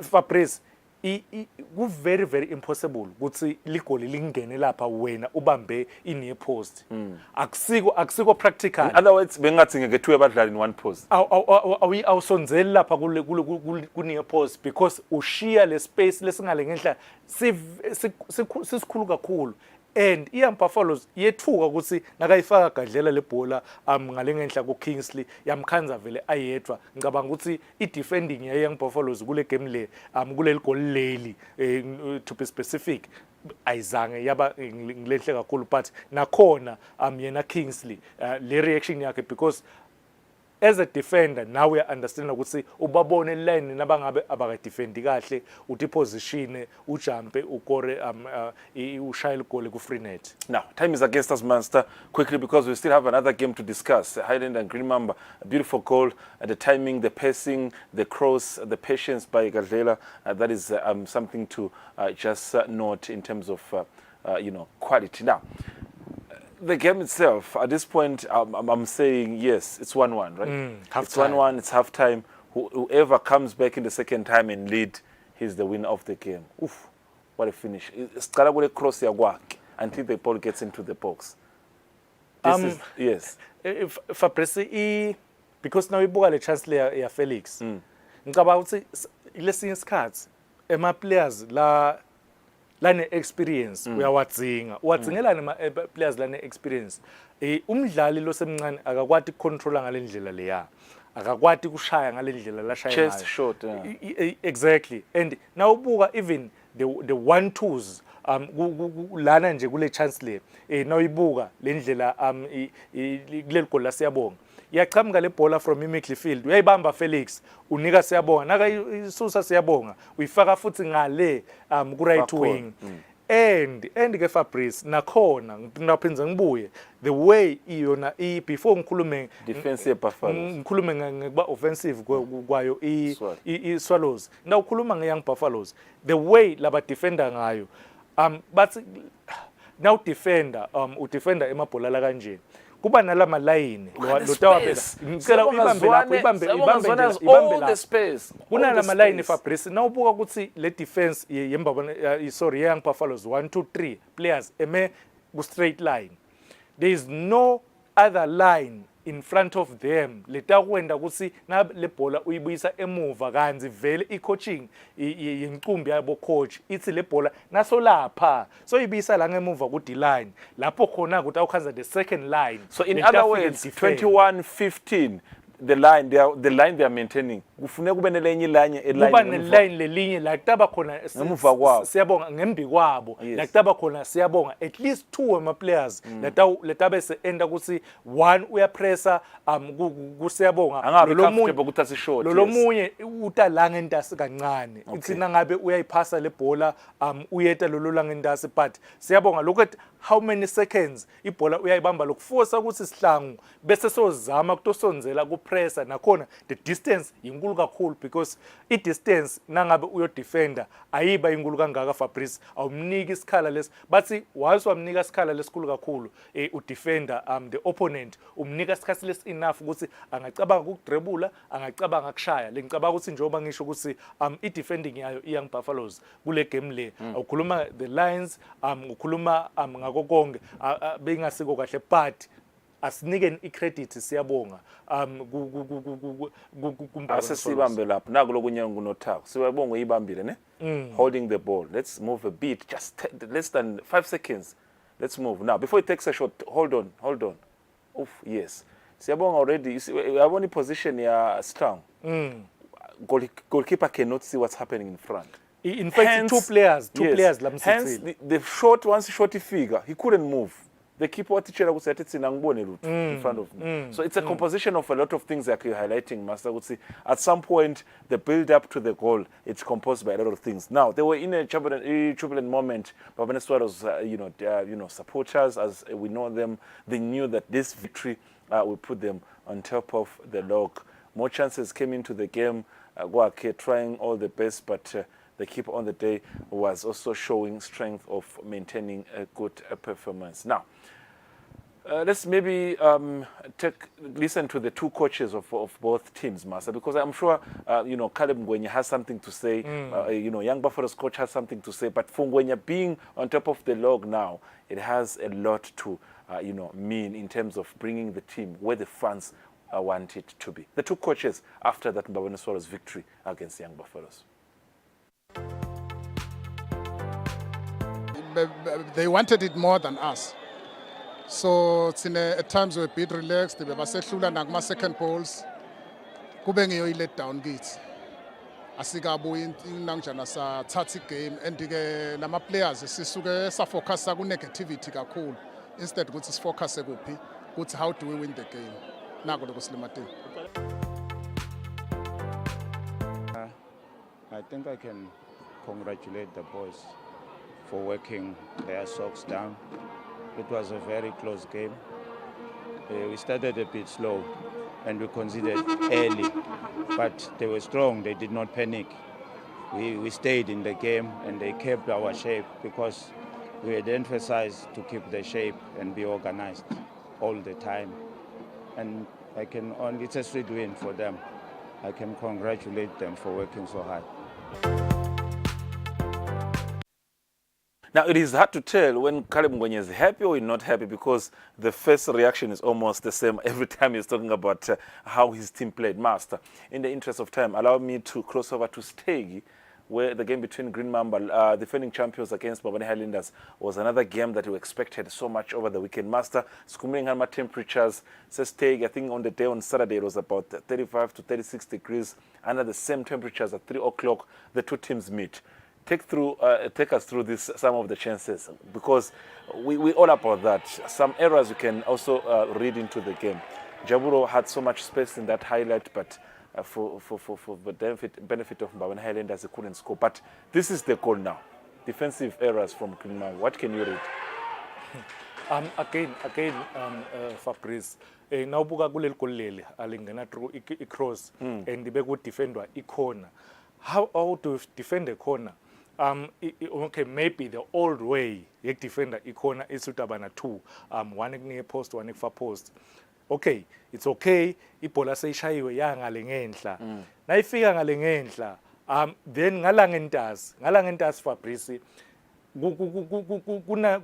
Fabrice ku very impossible ukuthi ligoli lingene lapha wena ubambe near post. Akusiko practical. In other words, bengathi ngeke two abadlali in one post. Awusonzeli lapha ku near post, because ushiya le space lesingale ngenhla sisikhulu kakhulu. And Young Buffaloes yethuka ukuthi nakayifaka Kadlela le bhola ngale ngenhla ku Kingsley yamkhanza vele ayedwa. Ngicabanga ukuthi i-defending ya Young Buffaloes kule game le kuleli goal leli to be specific ayizange yaba ngilehle kakhulu but nakhona yena Kingsley le reaction yakhe because as a defender now we understand ukuthi ubabone line nabangabe abakadefendi kahle uthi position ujumpe ukore ushayile goal ku free net. Now, time is against us, Master. Quickly, because we still have another game to discuss. Highland and Green Mamba, a beautiful goal. The timing, the passing, the cross, the patience by Gadlela. That is something to just note in terms of quality. Now, the game itself, at this point, I'm saying yes, it's 1-1, right? It's 1-1. It's half time. Whoever comes back in the second time and lead, he's the winner of the game. Oof, what a finish! Scala will cross your work until the ball gets into the box. This is, yes. If Fabrice, because now we book a chance ya Felix. Ngicabanga ukuthi lesinye isikhathi ema players la ne experience uyawadzinga. Uwadzingelana ama players la ne experience. Umdlali lo semncane akakwati controller ngale ndlela leya. Akakwati kushaya ngale ndlela la shaya ngayo. Chest shot. Exactly. And now ubuka even the 1-2s lana nje kule chance le nawuyibuka le ndlela kuleli goal la Siyabonga iyaqhamuka le bhola from midfield uyayibamba Felix unika Siyabonga naka isusa Siyabonga uyifaka futhi ngale ku right wing and ke Fabrice nakhona ngiphinda ngibuye the way iyona before ngikhulume defensive Buffalo ngikhulume ngekuba offensive kwayo i Swallows nawukhuluma ngeYoung Buffaloes the way laba defender ngayo but now defender udefender emabhola la kanje kuba nalama line lo tawabela ngicela uyibambe lapho ibambe the space kunalama line Fabrice nawubuka ukuthi le defense Young Buffaloes 1 2 3 players eme ku straight line there is no other line in front of them letakwenda ukuthi na le bhola uyibuyisa emuva kanzi vele icoaching yinqumbi yabo coach ithi le bhola naso lapha so ibuyisa la ngemuva ku D-line lapho khona ukuthi awukhanza the second line. So in other words 21-15 the line they are maintaining kufuneka kube nelenye kuba neline lelinye la kutaba khona Siyabonga ngembi kwabo la kutaba khona Siyabonga at least 2 ama players letabe se enda ukuthi one uyapressa ku Siyabonga lo munye utala ngentasi kancane itsina ngabe uyayiphasa le bhola uyeta lo la ngentasi but Siyabonga look at how many seconds ibhola uyayibamba lokuforce ukuthi sihlangu bese sozama kutosonzela kupressa nakhona the distance inkulu kakhulu because I distance nangabe uyo defender ayiba inkulu kangaka Fabrice awumniki isikhala lesi bathi once wamnika isikhala lesikhulu kakhulu u defender the opponent umnika isikhathi lesi enough ukuthi angacabanga ukudrebula angacabanga ukushaya lengicabanga ukuthi njengoba ngisho ukuthi I defending yayo iYoung Buffaloes kule game le ukhuluma the Lions ukhuluma konke bengasiko kahle but asinike icredit Siyabonga asesibambe lapho naku lokunye ngunothako Siyabonga uyibambile ne holding the ball. Let's move a bit, just less than 5 seconds. Let's move now before it takes a shot. Hold on. Oof, yes, Siyabonga already. You see, we have only position here strong. Goalkeeper cannot see what's happening in front. In fact, hence, two players hence the short, once shorty figure, he couldn't move. The keeper in front of me. So it's a composition of a lot of things that you're highlighting, Master. Would see at some point the build up to the goal, it's composed by a lot of things. Now they were in a turbulent moment, but Venezuela's supporters, as we know them, they knew that this victory would put them on top of the log. More chances came into the game. Guake trying all the best, but the keeper on the day was also showing strength of maintaining a good performance. Now, let's maybe listen to the two coaches of both teams, Master, because I'm sure Caleb Ngwenya has something to say. Young Buffalo's coach has something to say. But for Ngwenya being on top of the log now, it has a lot to mean in terms of bringing the team where the fans want it to be. The two coaches after that Venezuela's victory against Young Buffaloes. They wanted it more than us. So at times we're a bit relaxed. We were settling on my second balls. Kubenge let down gates. asikabuyi inangjana sathatha igame and ke nama players sisuke safocus ku negativity kakhulu instead ukuthi sifocus kuphi ukuthi how do we win the game nako lokusilimateni. I think I can congratulate the boys for working their socks down. It was a very close game. We started a bit slow and we conceded early, but they were strong, they did not panic. We stayed in the game and they kept our shape because we had emphasized to keep the shape and be organized all the time. And it's a sweet win for them. I can congratulate them for working so hard. Now, it is hard to tell when Caleb Ngwenye is happy or not happy because the first reaction is almost the same every time he's talking about how his team played. Master, in the interest of time, allow me to cross over to Stegi, where the game between Green Mamba, defending champions against Bafana Highlanders, was another game that we expected so much over the weekend. Master, Skumbling temperatures, says Stegi, I think on the day on Saturday it was about 35 to 36 degrees. Under the same temperatures at 3 o'clock, the two teams meet. Take us through some of the chances, because we all about that. Some errors you can also read into the game. Jaburo had so much space in that highlight, but for the benefit of Bafana Highlanders, he couldn't score. But this is the goal now. Defensive errors from Greenman. What can you read? Again, Fabrice. Nawubuka kuleli goal leli alingena through cross and beku defendwa corner. How to defend a corner? Okay, maybe the old way yek defender corner is utabana two. One near post, one far post. Okay, it's okay. Ibola seyishayiwe yangale ngenhla. Na ifika ngale ngenhla. Then ngalangentas Fabrice.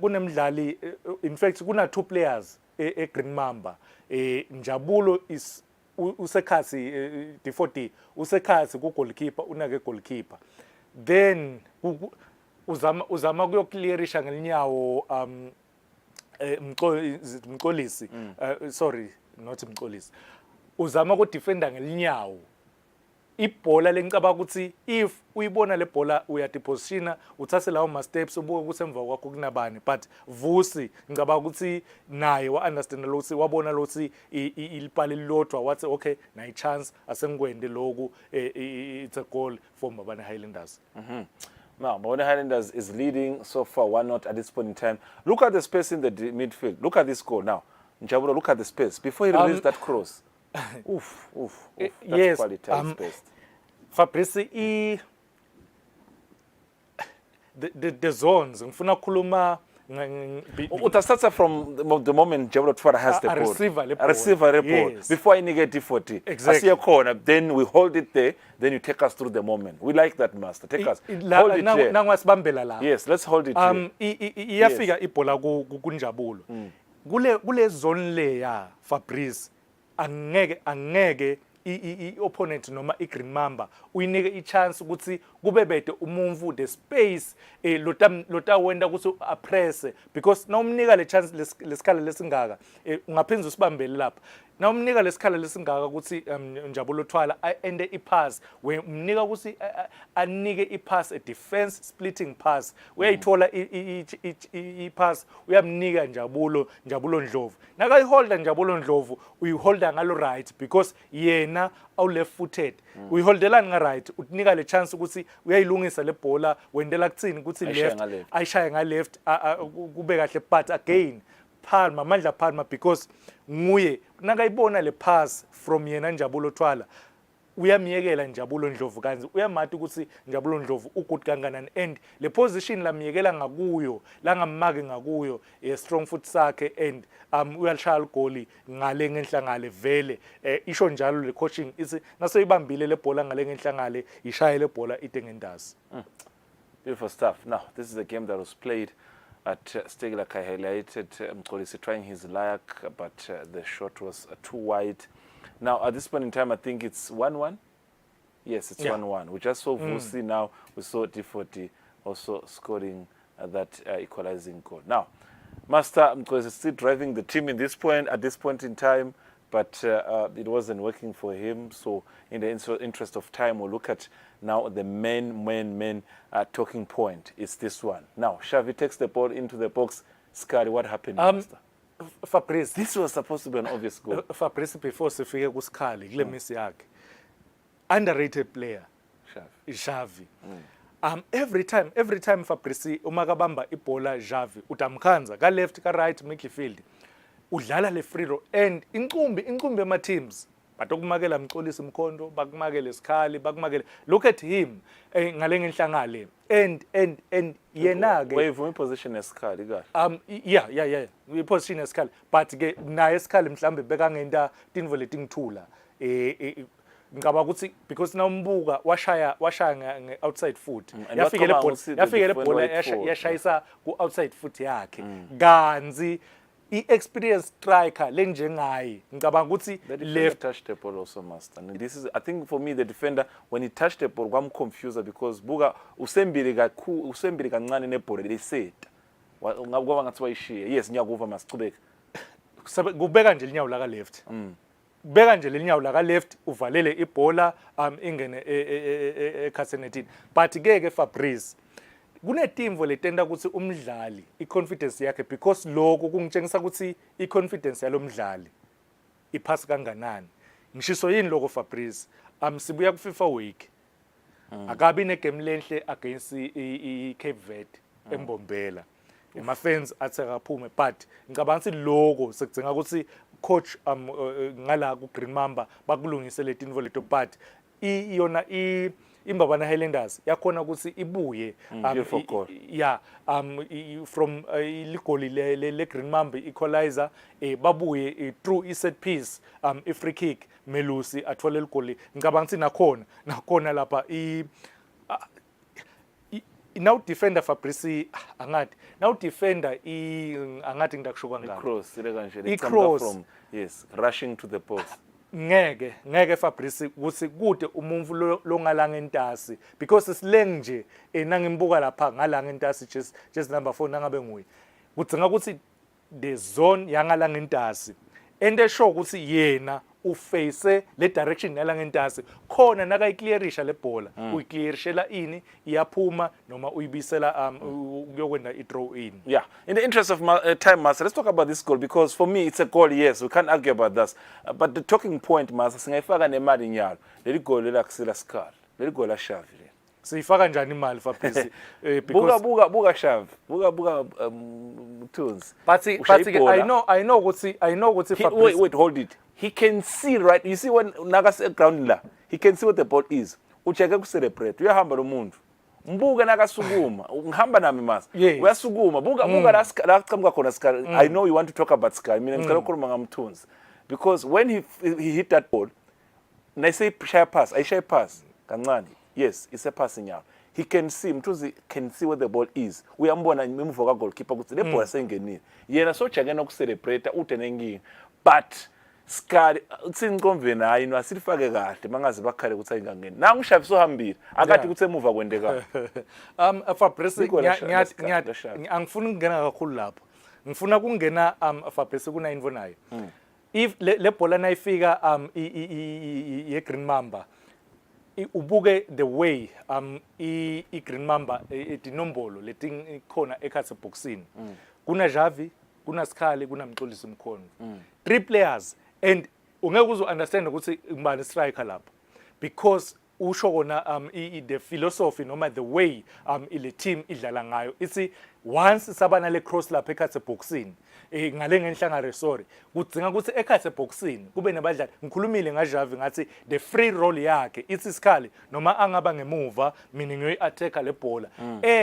Kunemdlali, in fact kuna two players Green Mamba. Njabulo is usekhathi D40 usekhathi ku goalkeeper unake goalkeeper. Then uzama kuyoclearisha ngelinyawo Mxolisi, sorry, not Mxolisi. Uzama ku defender ngelinyawo. Ibhola lengicaba ukuthi if uyibona le bhola uyadepositiona uthathe lawo ma steps ubuke kusemva kwakho kunabani, but Vusi ngicaba ukuthi naye wa understand ukuthi wabona ukuthi ilipali lodwa wathi okay na chance asengikwende lokhu it's a goal for Bafana Highlanders. Now, Bafana Highlanders is leading so far 1-0 at this point in time. Look at the space in the midfield. Look at this goal now. Njaburo, look at the space before he released that cross. Oof. That's yes, quality space. Fabrice, the zones, ngifuna khuluma Utasatsa from the moment Jaburo Twara has the ball. A receiver ball. Yes. Before I negate D40. Exactly. I see a corner, then we hold it there, then you take us through the moment. We like that, Master. Take us. Hold it there. Yes, let's hold it there. Iyafika ibhola kunjabulo. Kule zone leya Fabrice angeke opponent noma Green Mamba uyinike chance ukuthi kube bede umumvu the space lota wenda ukuthi press, because nawumnika le chance lesikhala lesingaka ungaphinza usibambele lapha. Nawumnika lesikhala lesingaka ukuthi Njabulo Thwala ende ipass umnika ukuthi anike ipass a defense splitting pass uyayithola ipass uyamnika Njabulo Ndlovu nakayiholda Njabulo Ndlovu uyiholda ngalo right because yena awu left footed uyiholdelani nga right utinika le chance ukuthi uyayilungisa le bhola wendela kuthini ukuthi left ayishaya nga left kube kahle, but again Mandla Palmer, because nguye nakayibona le pass from yena Njabulo Thwala uyamiyekela Njabulo Ndlovu kanzi uyamathi ukuthi Njabulo Ndlovu ugood kanganani, and le position lamiyekela ngakuyo langamake ngakuyo strong foot sakhe and uyalishaya igoli ngale ngenhla ngale vele isho njalo le coaching ithi nasoyibambile le bhola ngale ngenhla ngale ishaye le bhola itengendazi. Beautiful stuff. Now, this is a game that was played at Stegi, like I highlighted. Mxolisi trying his luck, but the shot was too wide. Now, at this point in time, I think it's 1-1. Yes, it's 1-1. We just saw Vusi now. We saw D40 also scoring that equalizing goal. Now, Master Mxolisi still driving the team at this point in time. but it wasn't working for him. So in the interest of time, we'll look at now the main talking point is this one. Now, Xavi takes the ball into the box. Scary, what happened, Master? Fabrice, This was supposed to be an obvious goal. Fabrice before sifike kuSkhali kule miss yakhe. Underrated player. Xavi. Every time Fabrice umakabamba ibhola Xavi utamkhanza ka left ka right midfield. Udlala le free roll and inqumbi ema teams. Batokumakela Mxolisi Mkhondo, bakumakele Skhali, bakumakele. Look at him ngale ngenhlangale. And yena ke Wave in position as Scary, guys. Yeah. We position as Skhali, but ke naye Skhali mhlambe bekangenta tinvo letingithula. Ngicaba ukuthi because nawumbuka washaya nge outside foot. Yafike le bhola yashayisa ku outside foot yakhe. Ganzi i-experience striker lenjengayi ngicabanga ukuthi left touched the ball also, Master. And this is, I think for me, the defender, when he touched the ball, I'm confused because buka usembili kancane nebhola leseta ngoba ngathi wayishiya. Yes, ngiyakuva masichubeka. Kubeka nje linyawo la ka left. Beka nje linyawo la ka left uvalele ibhola ingene ekhasenetini. But ke Fabrice kunetimvo letenda ukuthi umdlali iconfidence yakhe because lokho kungitshengisa ukuthi iconfidence yalomdlali iphasi kanganani. Ngishiso yini lokho Fabrice? Sibuya ku FIFA week. Akabi ne game lenhle against i Cape Verde eMbombela. Ema fans athe kaphume but ngicabanga ukuthi lokho sekudzinga ukuthi coach ngala ku Green Mamba bakulungise letinvo leto but yona imbabana Highlanders yakhona ukuthi ibuye from iligoli le Green Mamba equalizer babuye through set piece free kick Melusi athola iligoli ngicabanga ukuthi nakhona lapha now defender Fabrice angathi now defender angathi ngidakushuka ngalo Cross ile kanje from yes rushing to the post. ngeke Fabrice ukuthi kude umuntu longalanga entasi because sileng nje nangimbuka lapha ngalanga entasi just number 4 nangabe nguye kudzinga ukuthi the zone yangalanga entasi ende show ukuthi yena uface le direction yalanga entasi khona nakayiclearisha le bhola uyiclearishela ini iyaphuma noma uyibisela kuyokwenda i-draw in. Yeah, in the interest of time, Master, let's talk about this goal because for me it's a goal. Yes, we can't argue about that. But the talking point, Master, singayifaka nemali nyalo. Leli goal lakusela Skhali. Leli goal la Xavi. Siyifaka njani imali Fabrice? Because buka Xavi. Buka tunes. But I know ukuthi Fabrice. Wait, hold it. He can see, right? You see when nakase ground la, he can see what the ball is. Ucheke ku celebrate. Uyahamba lo muntu. Mbuka nakasukuma. Ngihamba nami Master. Uyasukuma. Buka la qhamuka khona Skhali. I know you want to talk about Skhali. Mina ngicela ukukhuluma ngamthunzi. Because when he hit that ball, I say share pass. I share pass. Kancane. Yes, it's a passing now. He can see, Mthunzi can see where the ball is. Uyambona ngemuva ka goalkeeper ukuthi le ball sengenile. Yena so chakena ku celebrate utenengi. But Skhali utsinqomveni hayi no asifake kahle mangaze bakhale ukuthi ayingangeni. Nangu Xavi so hambile. Akathi ukuthi emuva kwendeka. Fabrice angifuni ukungena kakhulu lapho. Ngifuna kungena Fabrice kuna info nayo. If le bhola nayifika ye Green Mamba ubuke the way I Green Mamba itinombolo leting khona ekhatse boxini kuna Xavi kuna Skhali kuna Mxolisi Mkhondo 3 players and ungeke uzo understand ukuthi ngibani striker lapha because usho kona the philosophy noma the way ile team idlala ngayo ithi once sabana le cross lapha ekhatse boxini ngale ngenhlangano sorry kudzinga ukuthi ekhathe boxini kube nabadlali ngikhulumile ngaJavi ngathi the free roll yakhe ithi Skhali noma angaba ngemuva mina ngiyoyi attacker le bhola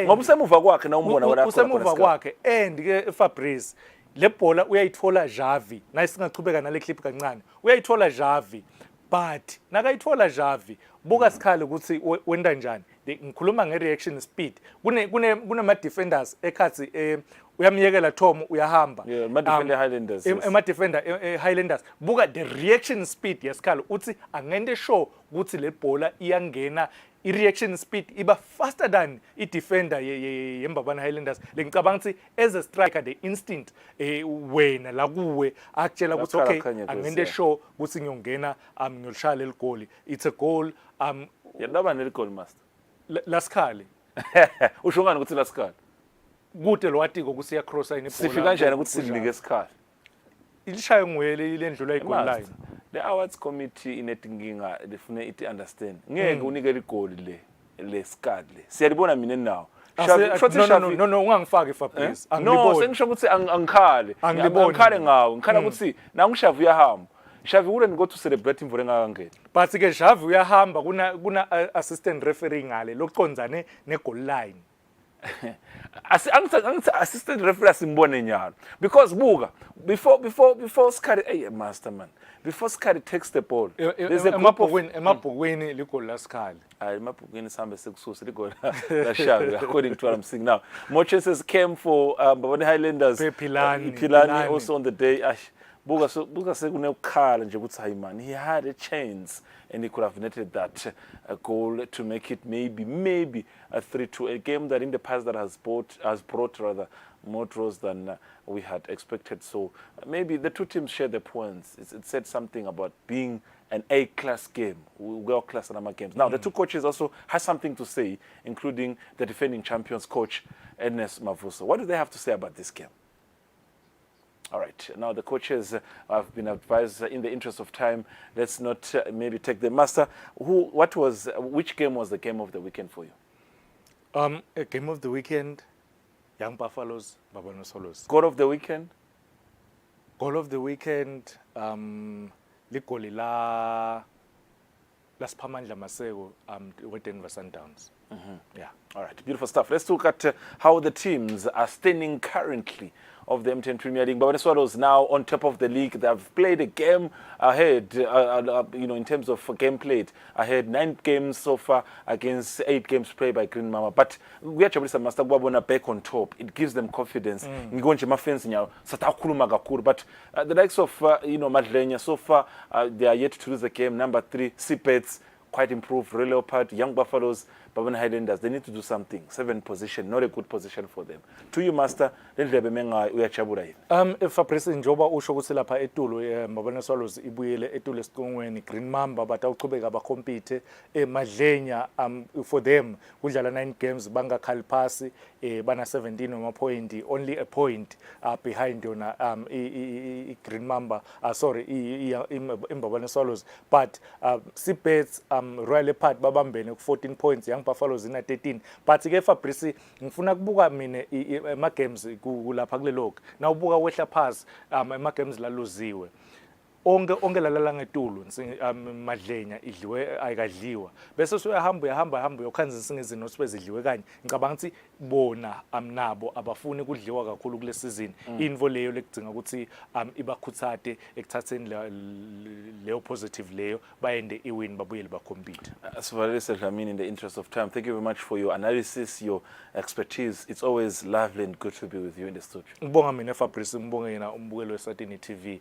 ngoba usemuva kwakhe na umbona wala usemuva kwakhe and ke Fabrice le bhola uyayithola Javi nayisingachubeka nale clip kancane uyayithola Javi but nakayithola Javi buka Skhali ukuthi wenda njani ngikhuluma ngereaction speed kunema defenders ekhathi uyamiyekela Tom uyahamba ma defender Highlanders ema defender Highlanders buka the reaction speed yaSkhali uthi angende show ukuthi le bhola iyangena i-reaction speed iba faster than i-defender yeMbabane Highlanders. Ngicabanga ukuthi as a striker the instinct wena la kuwe akutshela ukuthi okay angente sure ukuthi ngiyongena ngiyoshaya leli goal. It's a goal yadaba neli goal master lasikhali. usho ngani ukuthi lasikhali Kude lo watiko ukuthi siya cross ine ball. sifika kanjani ukuthi silinike isikhali ilishaye nguyele lendlula igoal line. The awards committee inedinkinga lefune ithi understand ngeke unikele igoli le squad le siyalibona mina now no ungangifaki Fabrice no sengisho ukuthi angikhale ngawo ngikhala ukuthi nangishavu uyahamba Shavi wouldn't go to celebrate him for ngakangena but ke Shavi uyahamba kuna assistant referee ngale lokucondzane ne goal line. Angithi assistant referee simbone nyalo because buka before Skari hey masterman before Skari takes the ball there's a emabhukwini ligol lasikhali emabhukwini sihambe sekususa ligol la Shavi according to what I'm seeing now. More chances came for Mbabane Highlanders. Pilani also on the day. Buka sekunekukhala nje ukuthi hayi man he had a chance and he could have netted that goal to make it maybe a 3-2, a game that in the past that has brought rather more draws than we had expected. So maybe the two teams share the points. It said something about being an A-class game, well-class number games. Now the two coaches also have something to say, including the defending champions coach Ernest Mavuso. What do they have to say about this game? All right. Now the coaches have been advised, in the interest of time, let's not maybe take the master. Which game was the game of the weekend for you? A game of the weekend, Young Buffaloes, Mbabane Swallows. Goal of the weekend? Goal of the weekend, ligoli la Spamandla Masego with Denver Sundowns. Yeah. All right. Beautiful stuff. Let's look at how the teams are standing currently of the MTN Premier League. Mbabane Swallows now on top of the league. They've played a game ahead, in terms of game played. Ahead 9 games so far against 8 games played by Green Mama. But we are Master Gwabona back on top. It gives them confidence. But the likes of Madlenya so far, they are yet to lose the game. Number 3, Sipets, quite improved. Leopard, Young Buffaloes, Mbabane Highlanders, they need to do something. 7th position, not a good position for them. To you, Master, Fabrice njoba usho ukuthi lapha eTulo Mbabane Swallows ibuyele eTulo esiqongweni Green Mamba batawuqhubeka bacompete Madlenya for them kudlala 9 games bangakhali phasi bana 17 point, only a point behind yona Green Mamba Mbabane Swallows, but Sipets Royal Leopard babambene ku 14 points, Young Buffaloes ina 13. But ke Fabrice ngifuna kubuka mina ama games kulapha kulelo na ubuka wehla phasi ama games la luziwe onke lalala ngeTulo Madlenya idliwe ayikadliwa bese uyahamba uyokhanzisa ngezino sibezidliwe kanye ngicabanga ukuthi bona nabo abafuni kudliwa kakhulu kule season invo leyo lekugcinga ukuthi ibakhuthate ekuthatheni leyo positive leyo bayende iwin babuyele bacompete. As in the interest of time, thank you very much for your analysis, your expertise. It's always lovely and good to be with you in the studio. Ngibonga mina Fabrice, ngibonga yena umbukelo weSwatini TV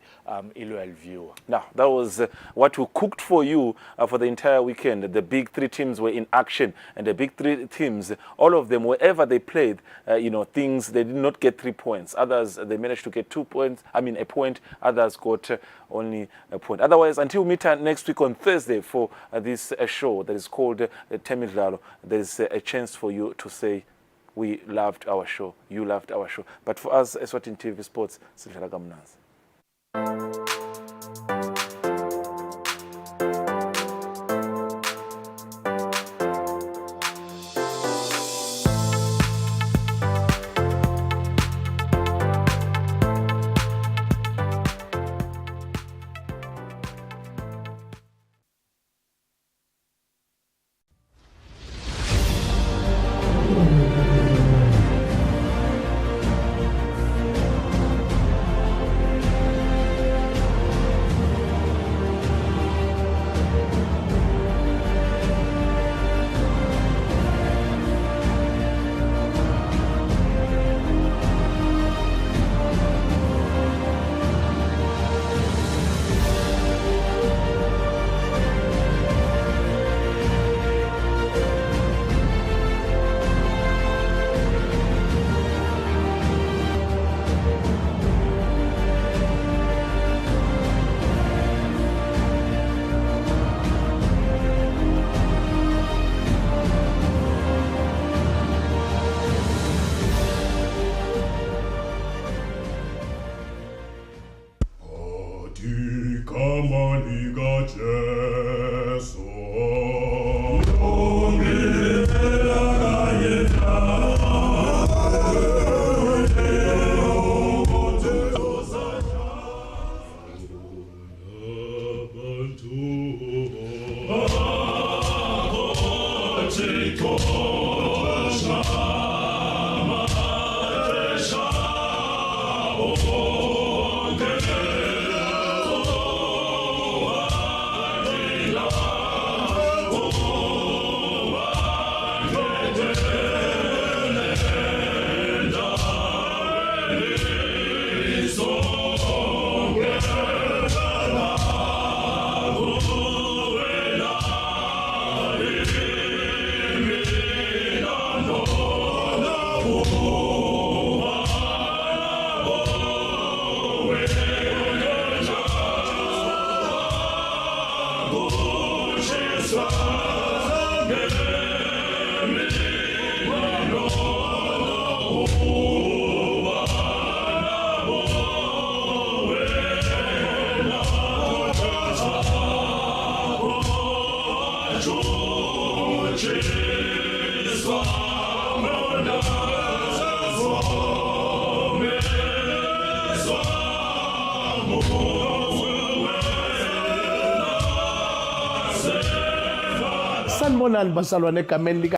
iloyal viewer. Now, that was what we cooked for you for the entire weekend. The big 3 teams were in action, and the big 3 teams, all of them, wherever they played, they did not get 3 points. Others, they managed to get 2 points, a point. Others got only a point. Otherwise, until we meet next week on Thursday for this show that is called Temidlalo, there is a chance for you to say, we loved our show, you loved our show. But for us, Eswatini TV Sports, Sidlala Kamnanzi. Sanibonani bazalwane egameni lika